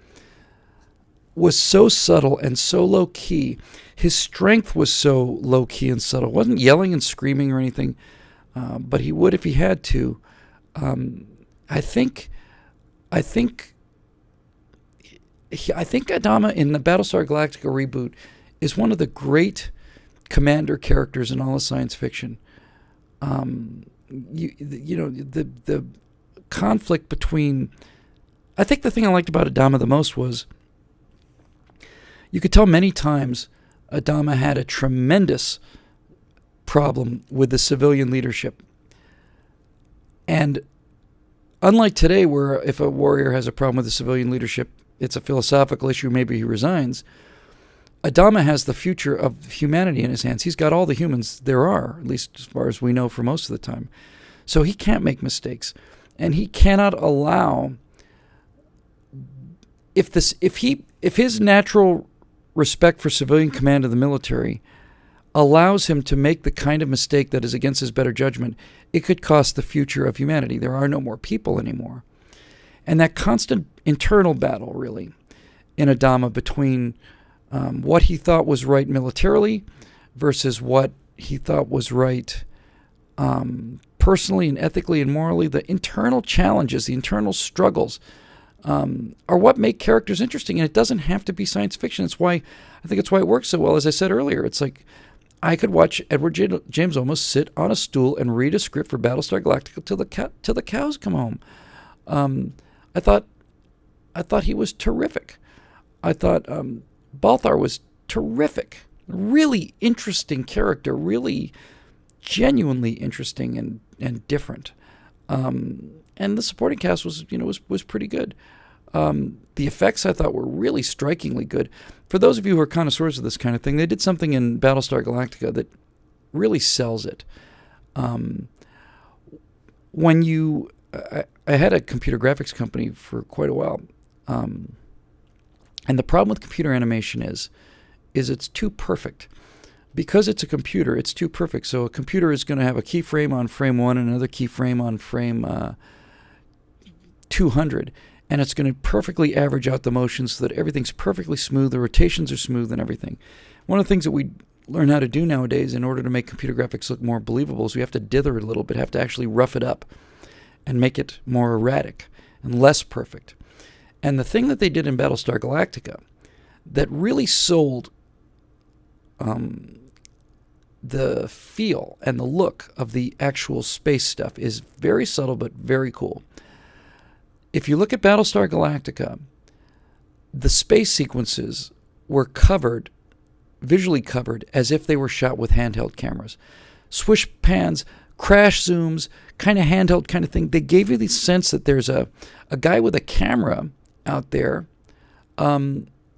was so subtle and so low-key. His strength was so low-key and subtle. He wasn't yelling and screaming or anything. But he would if he had to. I think Adama in the Battlestar Galactica reboot is one of the great commander characters in all of science fiction. The conflict between. I think the thing I liked about Adama the most was you could tell many times Adama had a tremendous problem with the civilian leadership. And unlike today, where if a warrior has a problem with the civilian leadership, it's a philosophical issue, maybe he resigns, Adama has the future of humanity in his hands. He's got all the humans there are, at least as far as we know for most of the time. So he can't make mistakes. And he cannot allow, if his natural respect for civilian command of the military allows him to make the kind of mistake that is against his better judgment, it could cost the future of humanity. There are no more people anymore. And that constant internal battle, really, in Adama between what he thought was right militarily versus what he thought was right personally and ethically and morally, the internal challenges, the internal struggles are what make characters interesting. And it doesn't have to be science fiction. I think it's why it works so well. As I said earlier, it's like I could watch Edward James Olmos sit on a stool and read a script for Battlestar Galactica till the cows come home. I thought he was terrific. I thought Balthar was terrific. Really interesting character. Really genuinely interesting and different. And the supporting cast was pretty good. The effects I thought were really strikingly good. For those of you who are connoisseurs of this kind of thing, they did something in Battlestar Galactica that really sells it. I had a computer graphics company for quite a while, and the problem with computer animation is it's too perfect. Because it's a computer, it's too perfect. So a computer is going to have a keyframe on frame 1 and another keyframe on frame 200. And it's going to perfectly average out the motions so that everything's perfectly smooth, the rotations are smooth and everything. One of the things that we learn how to do nowadays in order to make computer graphics look more believable is we have to dither it a little bit, have to actually rough it up and make it more erratic and less perfect. And the thing that they did in Battlestar Galactica that really sold the feel and the look of the actual space stuff is very subtle but very cool. If you look at Battlestar Galactica, the space sequences were visually covered, as if they were shot with handheld cameras. Swish pans, crash zooms, kind of handheld kind of thing. They gave you the sense that there's a guy with a camera out there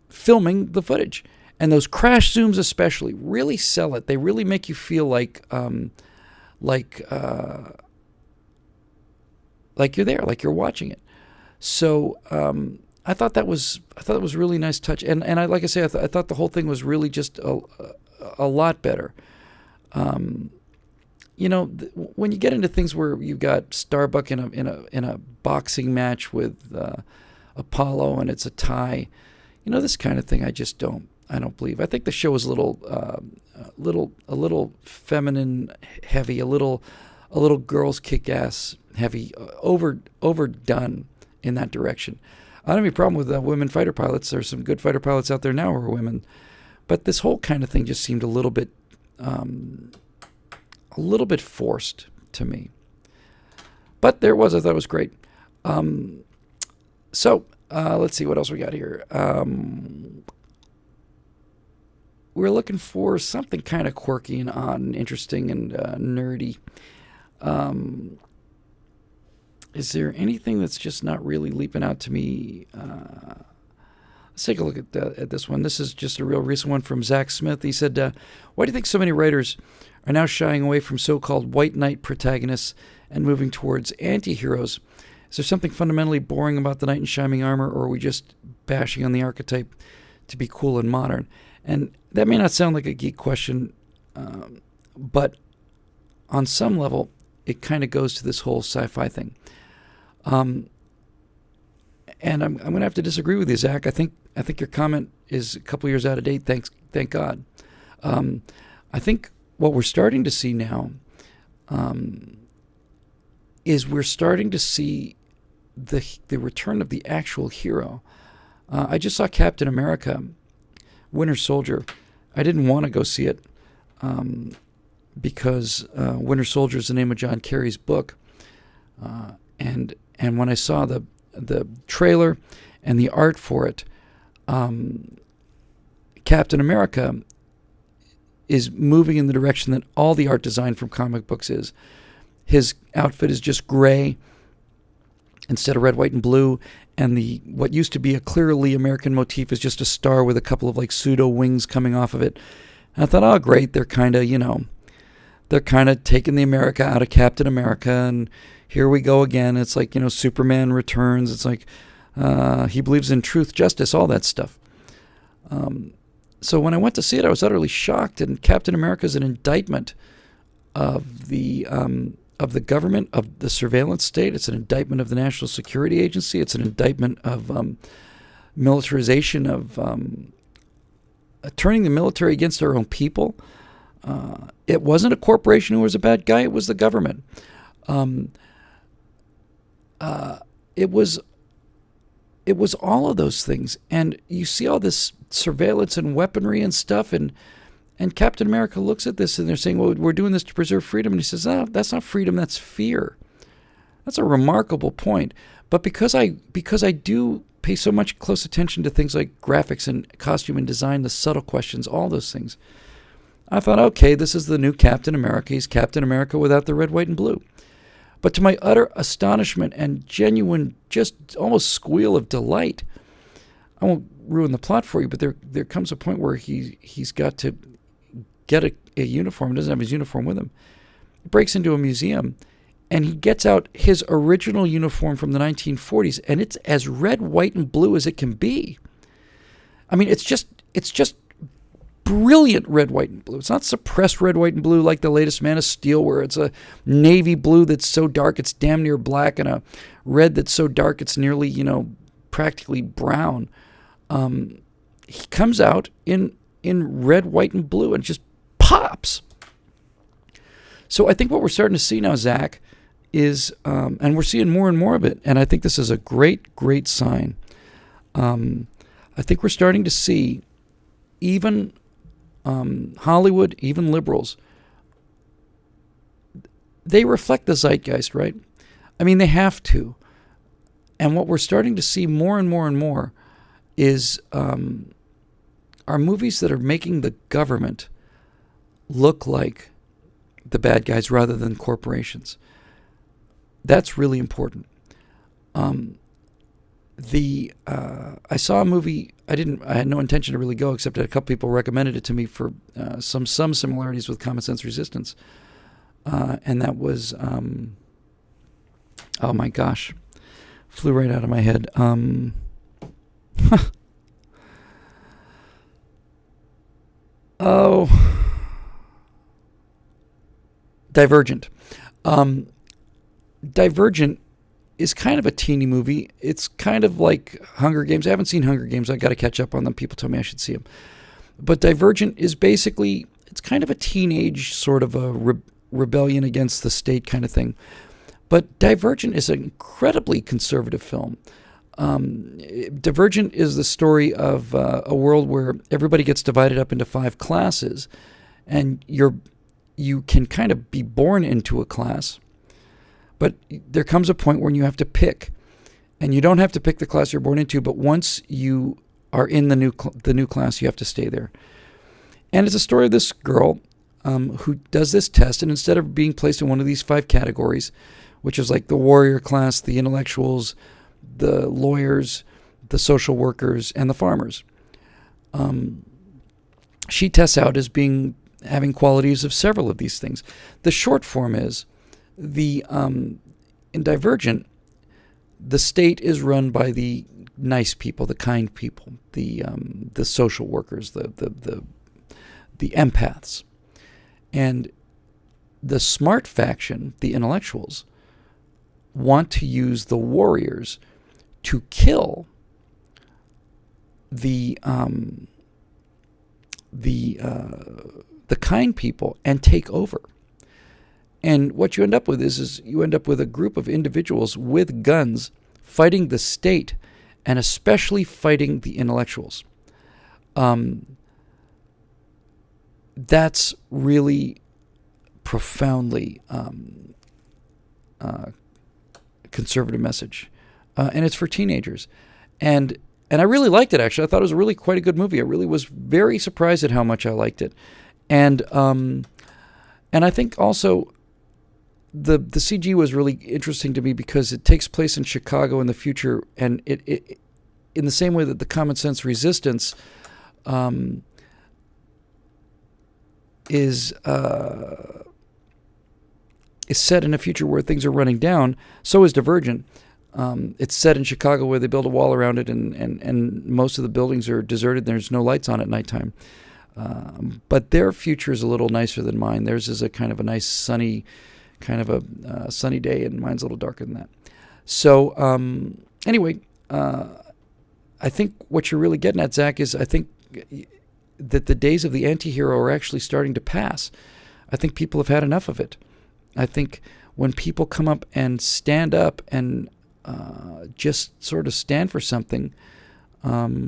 filming the footage. And those crash zooms especially really sell it. They really make you feel like you're there, like you're watching it. So I thought that was a really nice touch. And I, like I say, I thought the whole thing was really just a lot better. When you get into things where you've got Starbuck in a boxing match with Apollo and it's a tie, this kind of thing I don't believe. I think the show was a little feminine heavy, a little girls kick ass heavy, overdone in that direction. I don't have any problem with women fighter pilots. There's some good fighter pilots out there now who are women, but this whole kind of thing just seemed a little bit forced to me. But I thought it was great. So let's see what else we got here. We're looking for something kind of quirky and odd and interesting and nerdy. Is there anything that's just not really leaping out to me? Let's take a look at this one. This is just a real recent one from Zach Smith. He said, why do you think so many writers are now shying away from so-called white knight protagonists and moving towards anti-heroes? Is there something fundamentally boring about the knight in shining armor, or are we just bashing on the archetype to be cool and modern? And that may not sound like a geek question, but on some level, it kind of goes to this whole sci-fi thing. And I'm going to have to disagree with you, Zach. I think your comment is a couple years out of date. Thank God. I think what we're starting to see now is we're starting to see the return of the actual hero. I just saw Captain America, Winter Soldier. I didn't want to go see it because Winter Soldier is the name of John Kerry's book, and when I saw the trailer and the art for it, Captain America is moving in the direction that all the art design from comic books is. His outfit is just gray instead of red, white, and blue, and what used to be a clearly American motif is just a star with a couple of pseudo wings coming off of it. And I thought, oh great, they're kind of taking the America out of Captain America, and here we go again. It's like, Superman Returns. It's like he believes in truth, justice, all that stuff. So when I went to see it, I was utterly shocked. And Captain America is an indictment of the government, of the surveillance state. It's an indictment of the National Security Agency. It's an indictment of militarization, of turning the military against our own people. It wasn't a corporation who was a bad guy. It was the government. It was all of those things. And you see all this surveillance and weaponry and stuff, and Captain America looks at this and they're saying, well, we're doing this to preserve freedom. And he says, no, that's not freedom, that's fear. That's a remarkable point. But because I do pay so much close attention to things like graphics and costume and design, the subtle questions, all those things, I thought, okay, this is the new Captain America. He's Captain America without the red, white, and blue. But to my utter astonishment and genuine, just almost squeal of delight, I won't ruin the plot for you, but there comes a point where he's got to get a uniform. He doesn't have his uniform with him. He breaks into a museum, and he gets out his original uniform from the 1940s, and it's as red, white, and blue as it can be. I mean, it's just brilliant red, white, and blue. It's not suppressed red, white, and blue like the latest Man of Steel, where it's a navy blue that's so dark it's damn near black, and a red that's so dark it's nearly, practically brown. He comes out in red, white, and blue, and just pops. So I think what we're starting to see now, Zach, is, and we're seeing more and more of it, and I think this is a great, great sign. I think we're starting to see even Hollywood, even liberals, they reflect the zeitgeist, right? I mean, they have to. And what we're starting to see more and more and more is are movies that are making the government look like the bad guys rather than corporations. That's really important. I saw a movie. I had no intention to really go, except that a couple people recommended it to me for some similarities with Common Sense Resistance, and that was oh my gosh, flew right out of my head. Oh, Divergent. Divergent is kind of a teeny movie. It's kind of like Hunger Games. I haven't seen Hunger Games. I got to catch up on them. People told me I should see them. But Divergent is basically, it's kind of a teenage sort of a rebellion against the state kind of thing. But Divergent is an incredibly conservative film. Divergent is the story of a world where everybody gets divided up into 5 classes, and you can kind of be born into a class, but there comes a point when you have to pick, and you don't have to pick the class you're born into, but once you are in the new class, you have to stay there. And it's a story of this girl who does this test, and instead of being placed in one of these 5 categories, which is like the warrior class, the intellectuals, the lawyers, the social workers, and the farmers, she tests out as having qualities of several of these things. The short form is in Divergent, the state is run by the nice people, the kind people, the social workers, the empaths, and the smart faction, the intellectuals, want to use the warriors to kill the kind people and take over. And what you end up with is you end up with a group of individuals with guns fighting the state, and especially fighting the intellectuals. That's really profoundly conservative message, and it's for teenagers. And I really liked it, actually. I thought it was really quite a good movie. I really was very surprised at how much I liked it. And I think also the CG was really interesting to me because it takes place in Chicago in the future, and it in the same way that the Common Sense Resistance is set in a future where things are running down. So is Divergent. It's set in Chicago where they build a wall around it, and most of the buildings are deserted. There's no lights on at nighttime. But their future is a little nicer than mine. Theirs is a kind of a nice sunny, kind of a sunny day, and mine's a little darker than that. So anyway, I think what you're really getting at, Zach, is I think that the days of the anti-hero are actually starting to pass. I think people have had enough of it. I think when people come up and stand up and just sort of stand for something, I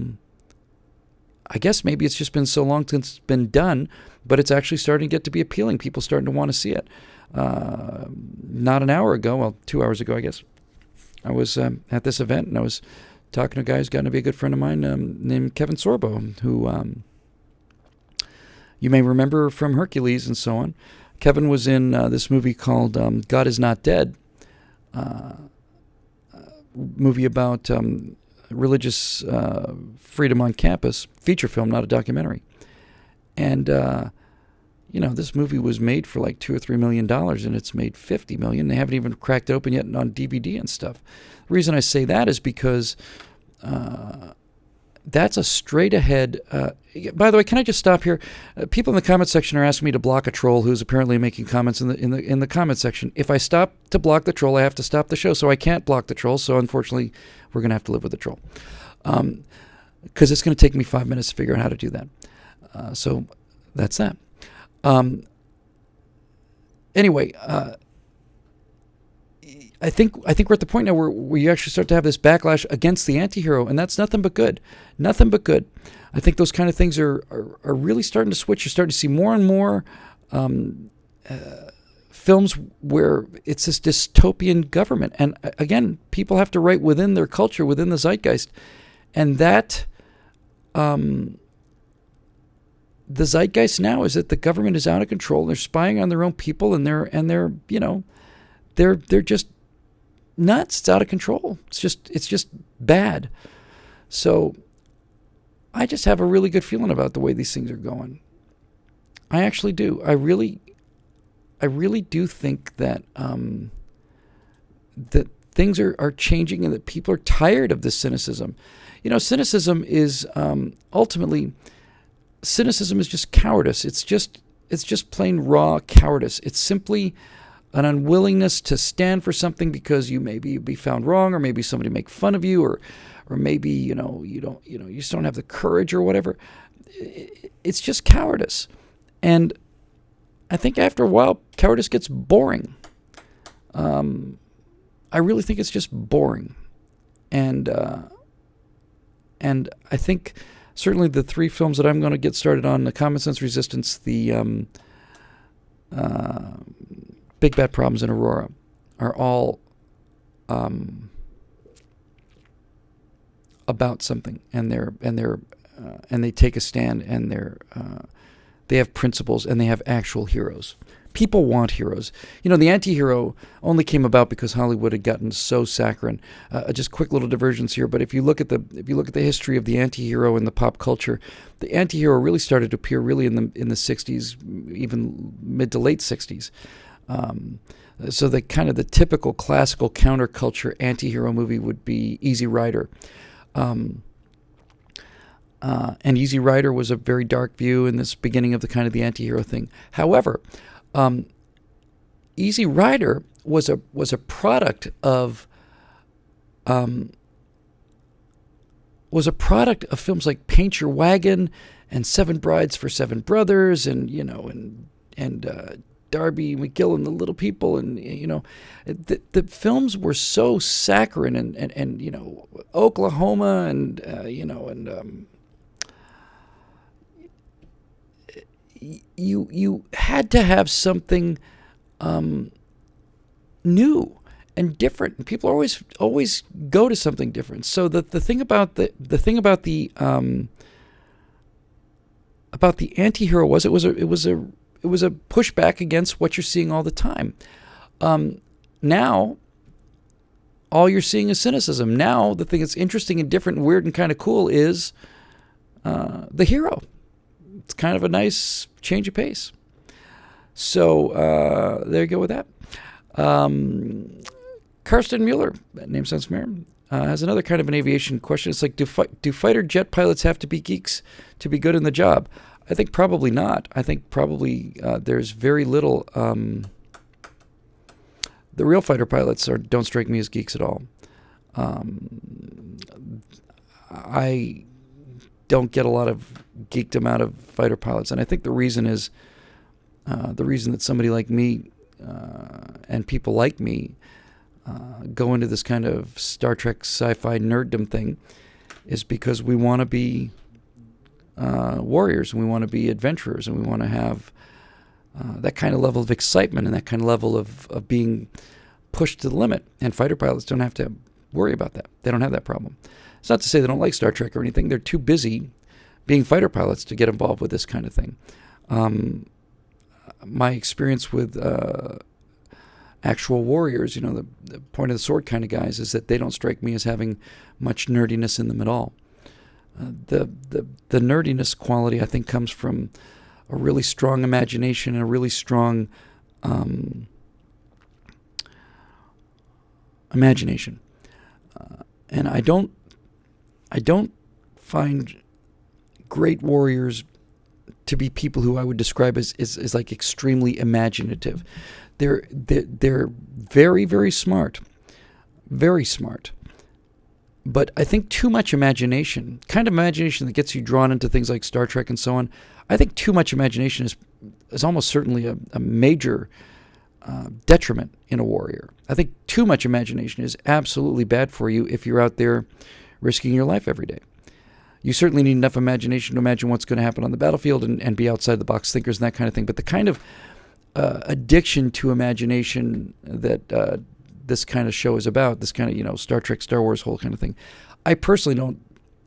guess maybe it's just been so long since it's been done, but it's actually starting to get to be appealing. People starting to want to see it. Not an hour ago, well, 2 hours ago, I guess, I was at this event, and I was talking to a guy who's gotten to be a good friend of mine named Kevin Sorbo, who you may remember from Hercules and so on. Kevin was in this movie called God Is Not Dead, movie about religious freedom on campus, feature film, not a documentary. And, this movie was made for like $2 or $3 million, and it's made $50 million. They haven't even cracked it open yet on DVD and stuff. The reason I say that is because that's a straight ahead. By the way, can I just stop here? People in the comment section are asking me to block a troll who's apparently making comments in the comment section. If I stop to block the troll, I have to stop the show, so I can't block the troll. So unfortunately, we're going to have to live with the troll, because it's going to take me 5 minutes to figure out how to do that. So that's that. Anyway, I think we're at the point now where you actually start to have this backlash against the anti-hero, and that's nothing but good. Nothing but good. I think those kind of things are really starting to switch. You're starting to see more and more films where it's this dystopian government. And again, people have to write within their culture, within the zeitgeist. And that, the zeitgeist now is that the government is out of control. They're spying on their own people, and they're just nuts. It's out of control. It's just bad. So I just have a really good feeling about the way these things are going. I actually do. I really do think that that things are changing, and that people are tired of this cynicism. Cynicism is ultimately, cynicism is just cowardice. It's just plain raw cowardice. It's simply an unwillingness to stand for something because you maybe be found wrong, or maybe somebody make fun of you, or maybe you just don't have the courage or whatever. It's just cowardice. And I think after a while, cowardice gets boring. I really think it's just boring. And I think certainly the three films that I'm going to get started on, the Common Sense Resistance, the Big Bad Problems, in Aurora, are all about something, and they take a stand, and they have principles, and they have actual heroes. People want heroes. The anti-hero only came about because Hollywood had gotten so saccharine. Just quick little diversions here, but if you look at the history of the anti-hero in the pop culture, the anti-hero really started to appear really in the 60s, even mid to late 60s. So the kind of the typical classical counterculture anti-hero movie would be Easy Rider. And Easy Rider was a very dark view in this beginning of the kind of the anti-hero thing. However, Easy Rider was a product of films like Paint Your Wagon and Seven Brides for Seven Brothers, and Darby McGill and the Little People, and the films were so saccharine, and Oklahoma, and you had to have something new and different, and people always go to something different. So the thing about the anti-hero was it was a pushback against what you're seeing all the time. Now all you're seeing is cynicism. Now the thing that's interesting and different and weird and kind of cool is the hero. It's kind of a nice change of pace. So there you go with that. Karsten Mueller, that name sounds familiar, has another kind of an aviation question. It's like, do fighter jet pilots have to be geeks to be good in the job? I think probably not. I think probably there's very little. The real fighter pilots don't strike me as geeks at all. I don't get a lot of geekdom out of fighter pilots, and I think the reason is the reason that somebody like me and people like me go into this kind of Star Trek sci-fi nerddom thing is because we want to be warriors, and we want to be adventurers, and we want to have that kind of level of excitement and that kind of level of being pushed to the limit. And fighter pilots don't have to worry about that. They don't have that problem. It's not to say they don't like Star Trek or anything. They're too busy being fighter pilots to get involved with this kind of thing. My experience with actual warriors, the point of the sword kind of guys, is that they don't strike me as having much nerdiness in them at all. The nerdiness quality, I think, comes from a really strong imagination and a really strong imagination. And I don't find great warriors to be people who I would describe as like extremely imaginative. They're very, very smart, but I think too much imagination, kind of imagination that gets you drawn into things like Star Trek and so on. I think too much imagination is almost certainly a major detriment in a warrior. I think too much imagination is absolutely bad for you if you're out there risking your life every day. You certainly need enough imagination to imagine what's going to happen on the battlefield and be outside the box thinkers and that kind of thing. But the kind of addiction to imagination that this kind of show is about, this kind of, Star Trek, Star Wars whole kind of thing, I personally don't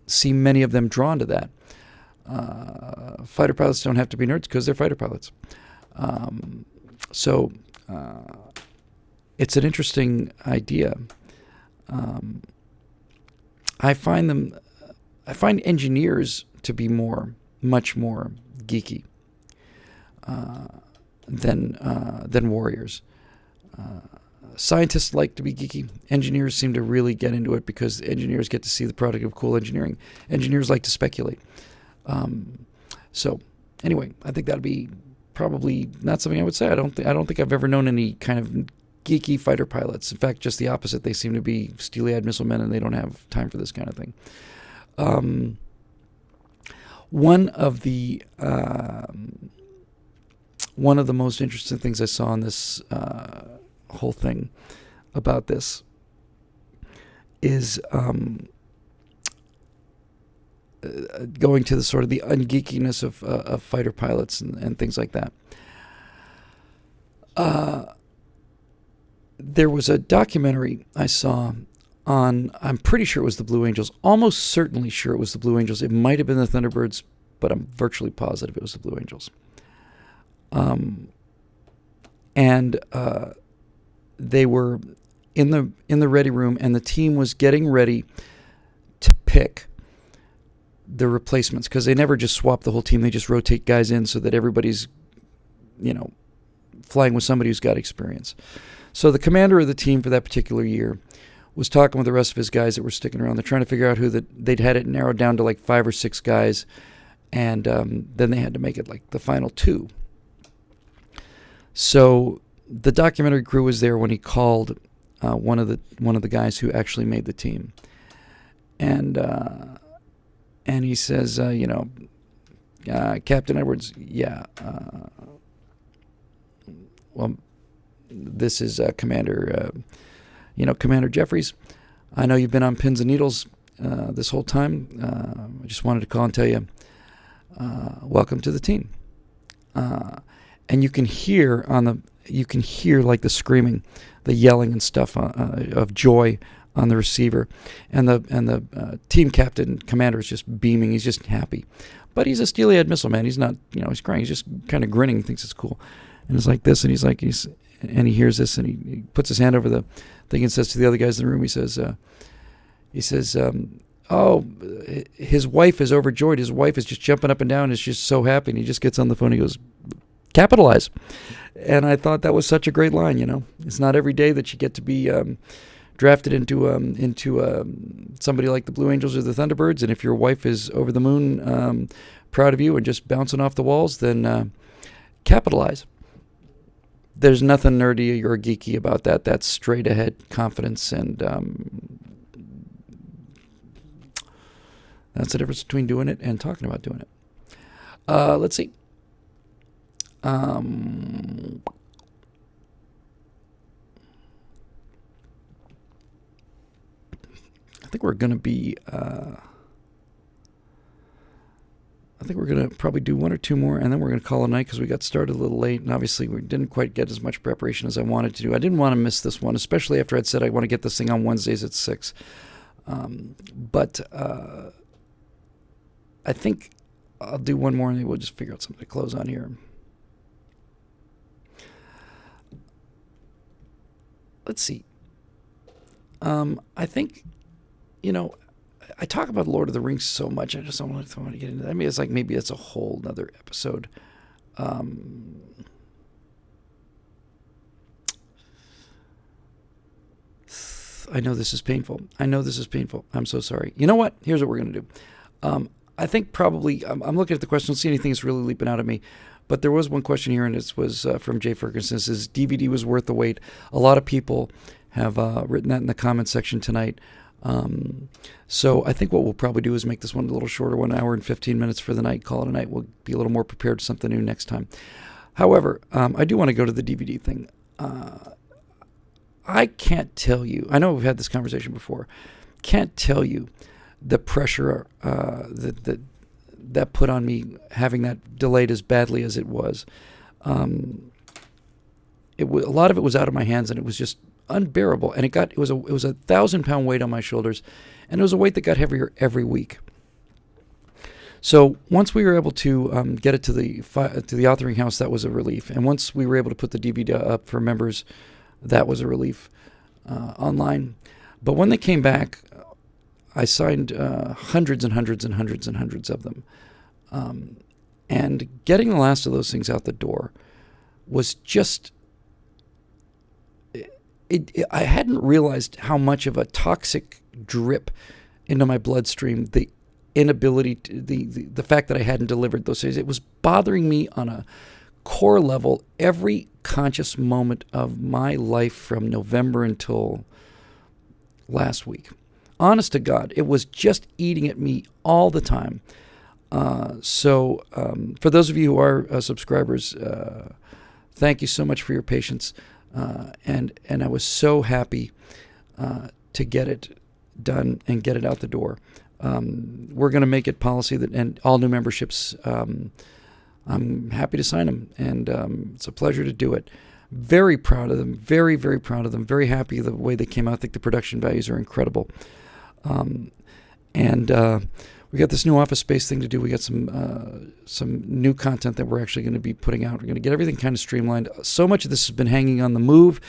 see many of them drawn to that. Fighter pilots don't have to be nerds because they're fighter pilots. So it's an interesting idea. I find engineers to be much more geeky than warriors. Scientists like to be geeky. Engineers seem to really get into it because engineers get to see the product of cool engineering. Engineers like to speculate. So anyway, I think that'd be probably not something I would say. I don't think I've ever known any kind of geeky fighter pilots. In fact, just the opposite. They seem to be steely-eyed missile men, and they don't have time for this kind of thing. One of the most interesting things I saw in this whole thing about this is going to the sort of the ungeekiness of fighter pilots and things like that. There was a documentary I saw on, I'm pretty sure it was the Blue Angels, almost certainly sure it was the Blue Angels. It might have been the Thunderbirds, but I'm virtually positive it was the Blue Angels. And they were in the ready room, and the team was getting ready to pick the replacements, because they never just swap the whole team. They just rotate guys in so that everybody's, flying with somebody who's got experience. So the commander of the team for that particular year was talking with the rest of his guys that were sticking around. They're trying to figure out who they'd had it narrowed down to like 5 or 6 guys, and then they had to make it like the final 2. So the documentary crew was there when he called one of the guys who actually made the team, and he says, Captain Edwards, well, this is Commander Jeffries. I know you've been on pins and needles this whole time. I just wanted to call and tell you, welcome to the team. And you can hear like the screaming, the yelling and stuff of joy on the receiver, and the team captain commander is just beaming. He's just happy, but he's a steely-eyed missile man. He's not, he's crying. He's just kind of grinning. He thinks it's cool, and it's like this. And he hears this, and he puts his hand over the thing and says to the other guys in the room, he says, oh, his wife is overjoyed. His wife is just jumping up and down. Is just so happy. And he just gets on the phone. He goes, capitalize. And I thought that was such a great line. It's not every day that you get to be drafted into somebody like the Blue Angels or the Thunderbirds. And if your wife is over the moon, proud of you and just bouncing off the walls, then capitalize. There's nothing nerdy or geeky about that. That's straight ahead confidence, and that's the difference between doing it and talking about doing it. Let's see. I think we're going to be... I think we're going to probably do 1 or 2 more, and then we're going to call it a night because we got started a little late, and obviously we didn't quite get as much preparation as I wanted to do. I didn't want to miss this one, especially after I'd said I want to get this thing on Wednesdays at 6. But I think I'll do one more, and maybe we'll just figure out something to close on here. Let's see. I think, I talk about Lord of the Rings so much. I just don't want to get into that. I mean, it's like maybe it's a whole nother episode. I know this is painful. I'm so sorry. You know what? Here's what we're going to do. I think probably, I'm looking at the question. I don't see anything that's really leaping out at me. But there was one question here, and it was from Jay Ferguson. It says, DVD was worth the wait. A lot of people have written that in the comment section tonight. So I think what we'll probably do is make this one a little shorter, 1 hour and 15 minutes for the night, call it a night. We'll be a little more prepared for something new next time. However, I do want to go to the DVD thing. I can't tell you. I know we've had this conversation before. Can't tell you the pressure that put on me having that delayed as badly as it was. A lot of it was out of my hands, and it was just unbearable. And it was a 1,000-pound weight on my shoulders, and it was a weight that got heavier every week. So once we were able to get it to the authoring house, that was a relief. And once we were able to put the DVD up for members, that was a relief online. But when they came back, I signed hundreds and hundreds and hundreds and hundreds of them. And getting the last of those things out the door was just... I hadn't realized how much of a toxic drip into my bloodstream the inability to, the fact that I hadn't delivered those things. It was bothering me on a core level every conscious moment of my life from November until last week. Honest to God, it was just eating at me all the time. So for those of you who are subscribers, thank you so much for your patience. And I was so happy to get it done and get it out the door. We're going to make it policy that, and all new memberships, I'm happy to sign them, and it's a pleasure to do it. Very proud of them, very, very proud of them, very happy the way they came out. I think the production values are incredible. And we got this new Office Space thing to do. We got some new content that we're actually going to be putting out. We're going to get everything kind of streamlined. So much of this has been hanging on the move,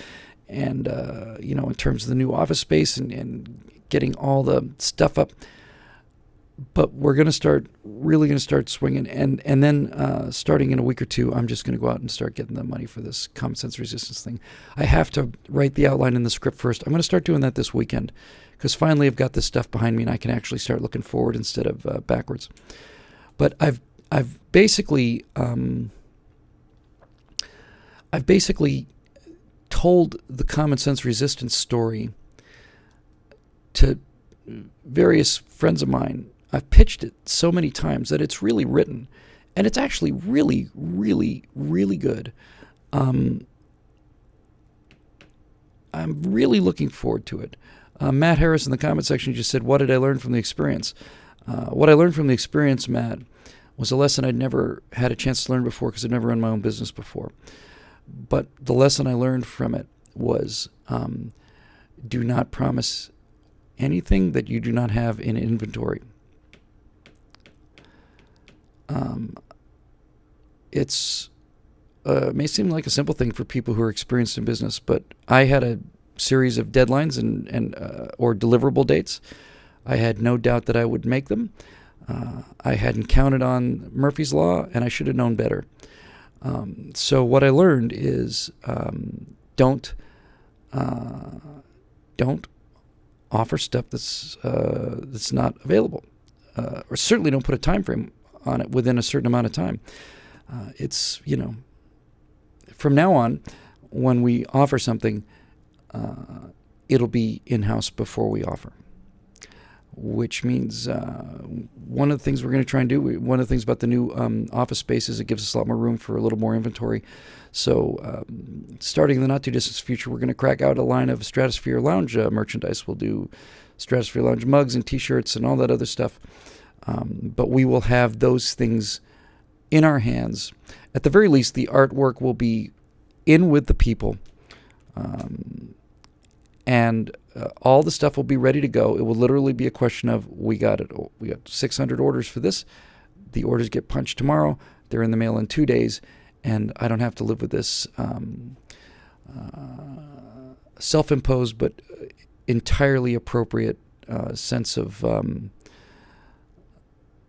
and in terms of the new Office Space and getting all the stuff up. But we're going to really going to start swinging. And then starting in a week or two, I'm just going to go out and start getting the money for this common sense resistance thing. I have to write the outline and the script first. I'm going to start doing that this weekend, because finally I've got this stuff behind me and I can actually start looking forward instead of backwards. But I've basically told the common sense resistance story to various friends of mine. I've pitched it so many times that it's really written, and it's actually really, really, really good. I'm really looking forward to it. Matt Harris in the comment section just said, "What did I learn from the experience?" What I learned from the experience, Matt, was a lesson I'd never had a chance to learn before, because I'd never run my own business before. But the lesson I learned from it was, do not promise anything that you do not have in inventory. It's may seem like a simple thing for people who are experienced in business, but I had a series of deadlines and or deliverable dates. I had no doubt that I would make them. I hadn't counted on Murphy's Law, and I should have known better. So what I learned is don't offer stuff that's not available, or certainly don't put a time frame on it within a certain amount of time. It's, from now on, when we offer something, it'll be in-house before we offer, which means one of the things we're going to try and do, one of the things about the new Office Space is it gives us a lot more room for a little more inventory. So starting in the not-too-distant future, we're going to crack out a line of Stratosphere Lounge merchandise. We'll do Stratosphere Lounge mugs and T-shirts and all that other stuff. But we will have those things in our hands. At the very least, the artwork will be in with the people. And all the stuff will be ready to go. It will literally be a question of, we got 600 orders for this. The orders get punched tomorrow. They're in the mail in 2 days. And I don't have to live with this self-imposed but entirely appropriate sense of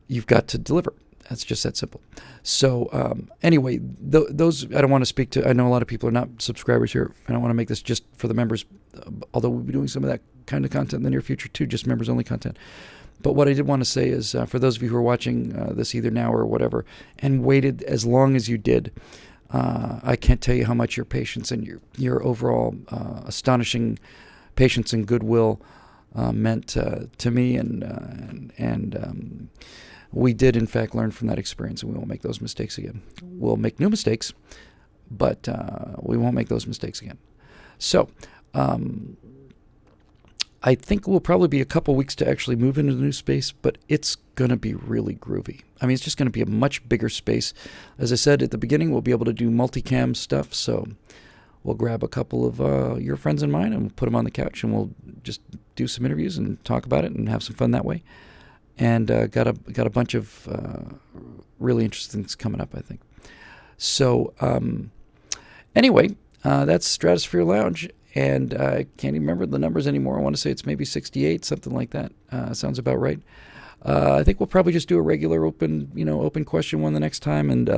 you've got to deliver. That's just that simple. So anyway, those I don't want to speak to. I know a lot of people are not subscribers here. I don't want to make this just for the members, although we'll be doing some of that kind of content in the near future too, just members-only content. But what I did want to say is, for those of you who are watching this either now or whatever, and waited as long as you did, I can't tell you how much your patience and your overall astonishing patience and goodwill meant to me, and we did in fact learn from that experience, and we won't make those mistakes again. We'll make new mistakes, but we won't make those mistakes again. So I think it will probably be a couple weeks to actually move into the new space, but it's going to be really groovy. I mean, it's just going to be a much bigger space. As I said at the beginning, we'll be able to do multicam stuff, so we'll grab a couple of your friends and mine and we'll put them on the couch and we'll just do some interviews and talk about it and have some fun that way. And got a bunch of really interesting things coming up, I think. So anyway, that's Stratosphere Lounge. And I can't even remember the numbers anymore. I want to say it's maybe 68, something like that. Sounds about right. I think we'll probably just do a regular open question one the next time. And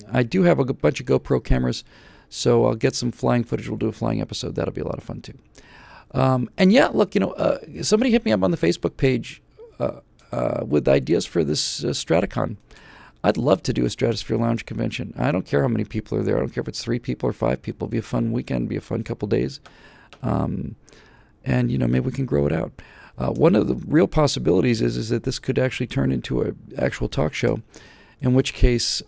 I do have a bunch of GoPro cameras, so I'll get some flying footage. We'll do a flying episode. That'll be a lot of fun too. And yeah, look, somebody hit me up on the Facebook page with ideas for this Straticon. I'd love to do a Stratosphere Lounge convention. I don't care how many people are there. I don't care if it's 3 people or 5 people. It'll be a fun weekend, be a fun couple days. And, maybe we can grow it out. One of the real possibilities is that this could actually turn into an actual talk show, in which case,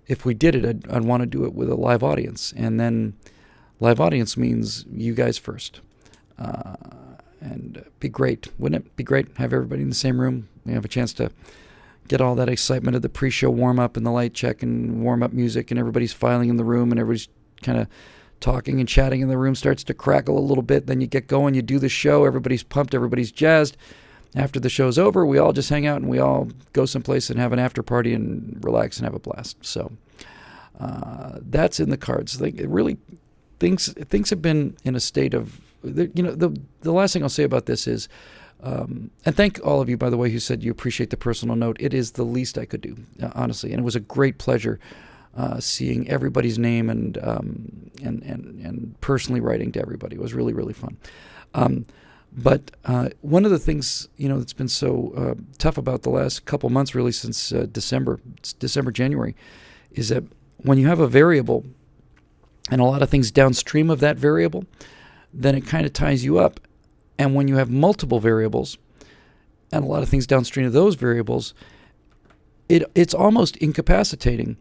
if we did it, I'd want to do it with a live audience. And then live audience means you guys first. And be great. Wouldn't it be great? Have everybody in the same room. We have a chance to get all that excitement of the pre-show warm-up and the light check and warm-up music, and everybody's filing in the room and everybody's kind of talking and chatting, and the room starts to crackle a little bit. Then you get going, you do the show, everybody's pumped, everybody's jazzed. After the show's over, we all just hang out and we all go someplace and have an after party and relax and have a blast. So that's in the cards. Things have been in a state of, the last thing I'll say about this is, and thank all of you, by the way, who said you appreciate the personal note. It is the least I could do, honestly, and it was a great pleasure seeing everybody's name and personally writing to everybody. It was really, really fun. But one of the things that's been so tough about the last couple months, really since December, January, is that when you have a variable and a lot of things downstream of that variable, then it kind of ties you up. And when you have multiple variables and a lot of things downstream of those variables, it's almost incapacitating.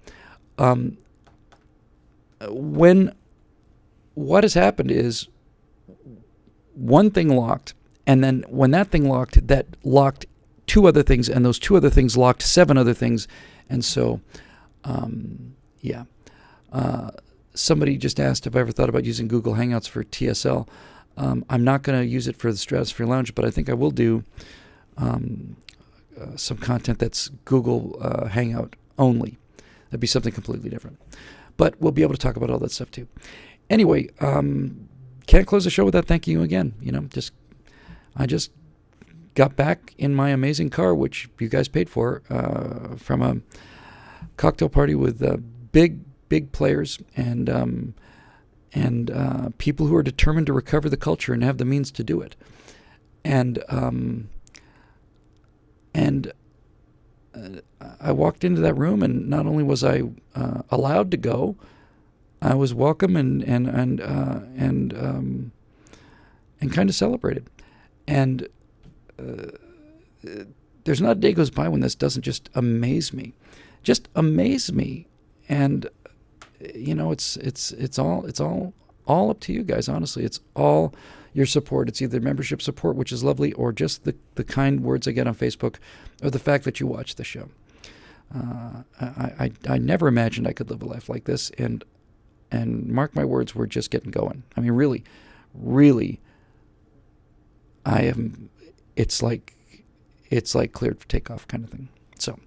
When what has happened is one thing locked, and then when that thing locked, that locked 2 other things, and those 2 other things locked 7 other things. And so, somebody just asked if I ever thought about using Google Hangouts for TSL. I'm not going to use it for the Stratosphere Lounge, but I think I will do some content that's Google Hangout only. That'd be something completely different. But we'll be able to talk about all that stuff too. Anyway, can't close the show without thanking you again. I just got back in my amazing car, which you guys paid for, from a cocktail party with big players and people who are determined to recover the culture and have the means to do it. And I walked into that room, and not only was I allowed to go, I was welcome and kind of celebrated. And there's not a day goes by when this doesn't just amaze me, And it's all up to you guys. Honestly, it's all your support. It's either membership support, which is lovely, or just the kind words I get on Facebook, or the fact that you watch the show. I never imagined I could live a life like this, and mark my words, we're just getting going. I mean, really, I am. It's like cleared for takeoff kind of thing. So.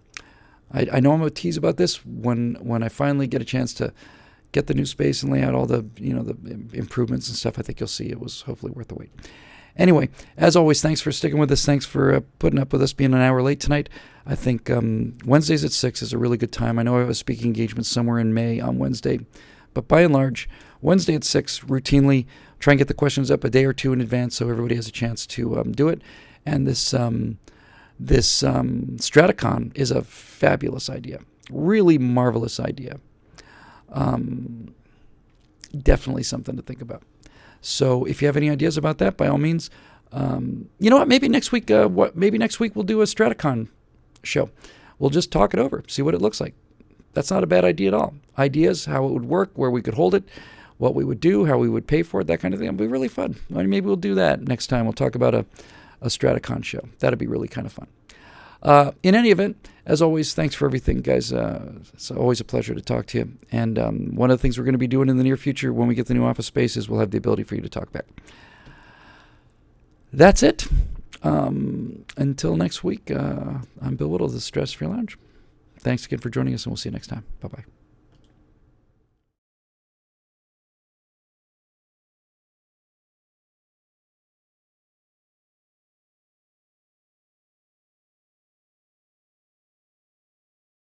I know I'm a tease about this. When I finally get a chance to get the new space and lay out all the the improvements and stuff, I think you'll see it was hopefully worth the wait. Anyway, as always, thanks for sticking with us. Thanks for putting up with us being an hour late tonight. I think Wednesdays at 6 is a really good time. I know I have a speaking engagement somewhere in May on Wednesday, but by and large, Wednesday at 6 routinely. Try and get the questions up a day or two in advance so everybody has a chance to do it. And this Straticon is a fabulous idea, really marvelous idea. Definitely something to think about. So if you have any ideas about that, by all means, you know what? Maybe next week. Maybe next week we'll do a Straticon show. We'll just talk it over, see what it looks like. That's not a bad idea at all. Ideas, how it would work, where we could hold it, what we would do, how we would pay for it, that kind of thing. It'll be really fun. Maybe we'll do that next time. We'll talk about a Stratacon show. That'd be really kind of fun. In any event, as always, thanks for everything, guys. It's always a pleasure to talk to you. And one of the things we're going to be doing in the near future when we get the new office space is we'll have the ability for you to talk back. That's it. Until next week, I'm Bill Whittle of the Stratosphere Lounge. Thanks again for joining us, and we'll see you next time. Bye-bye.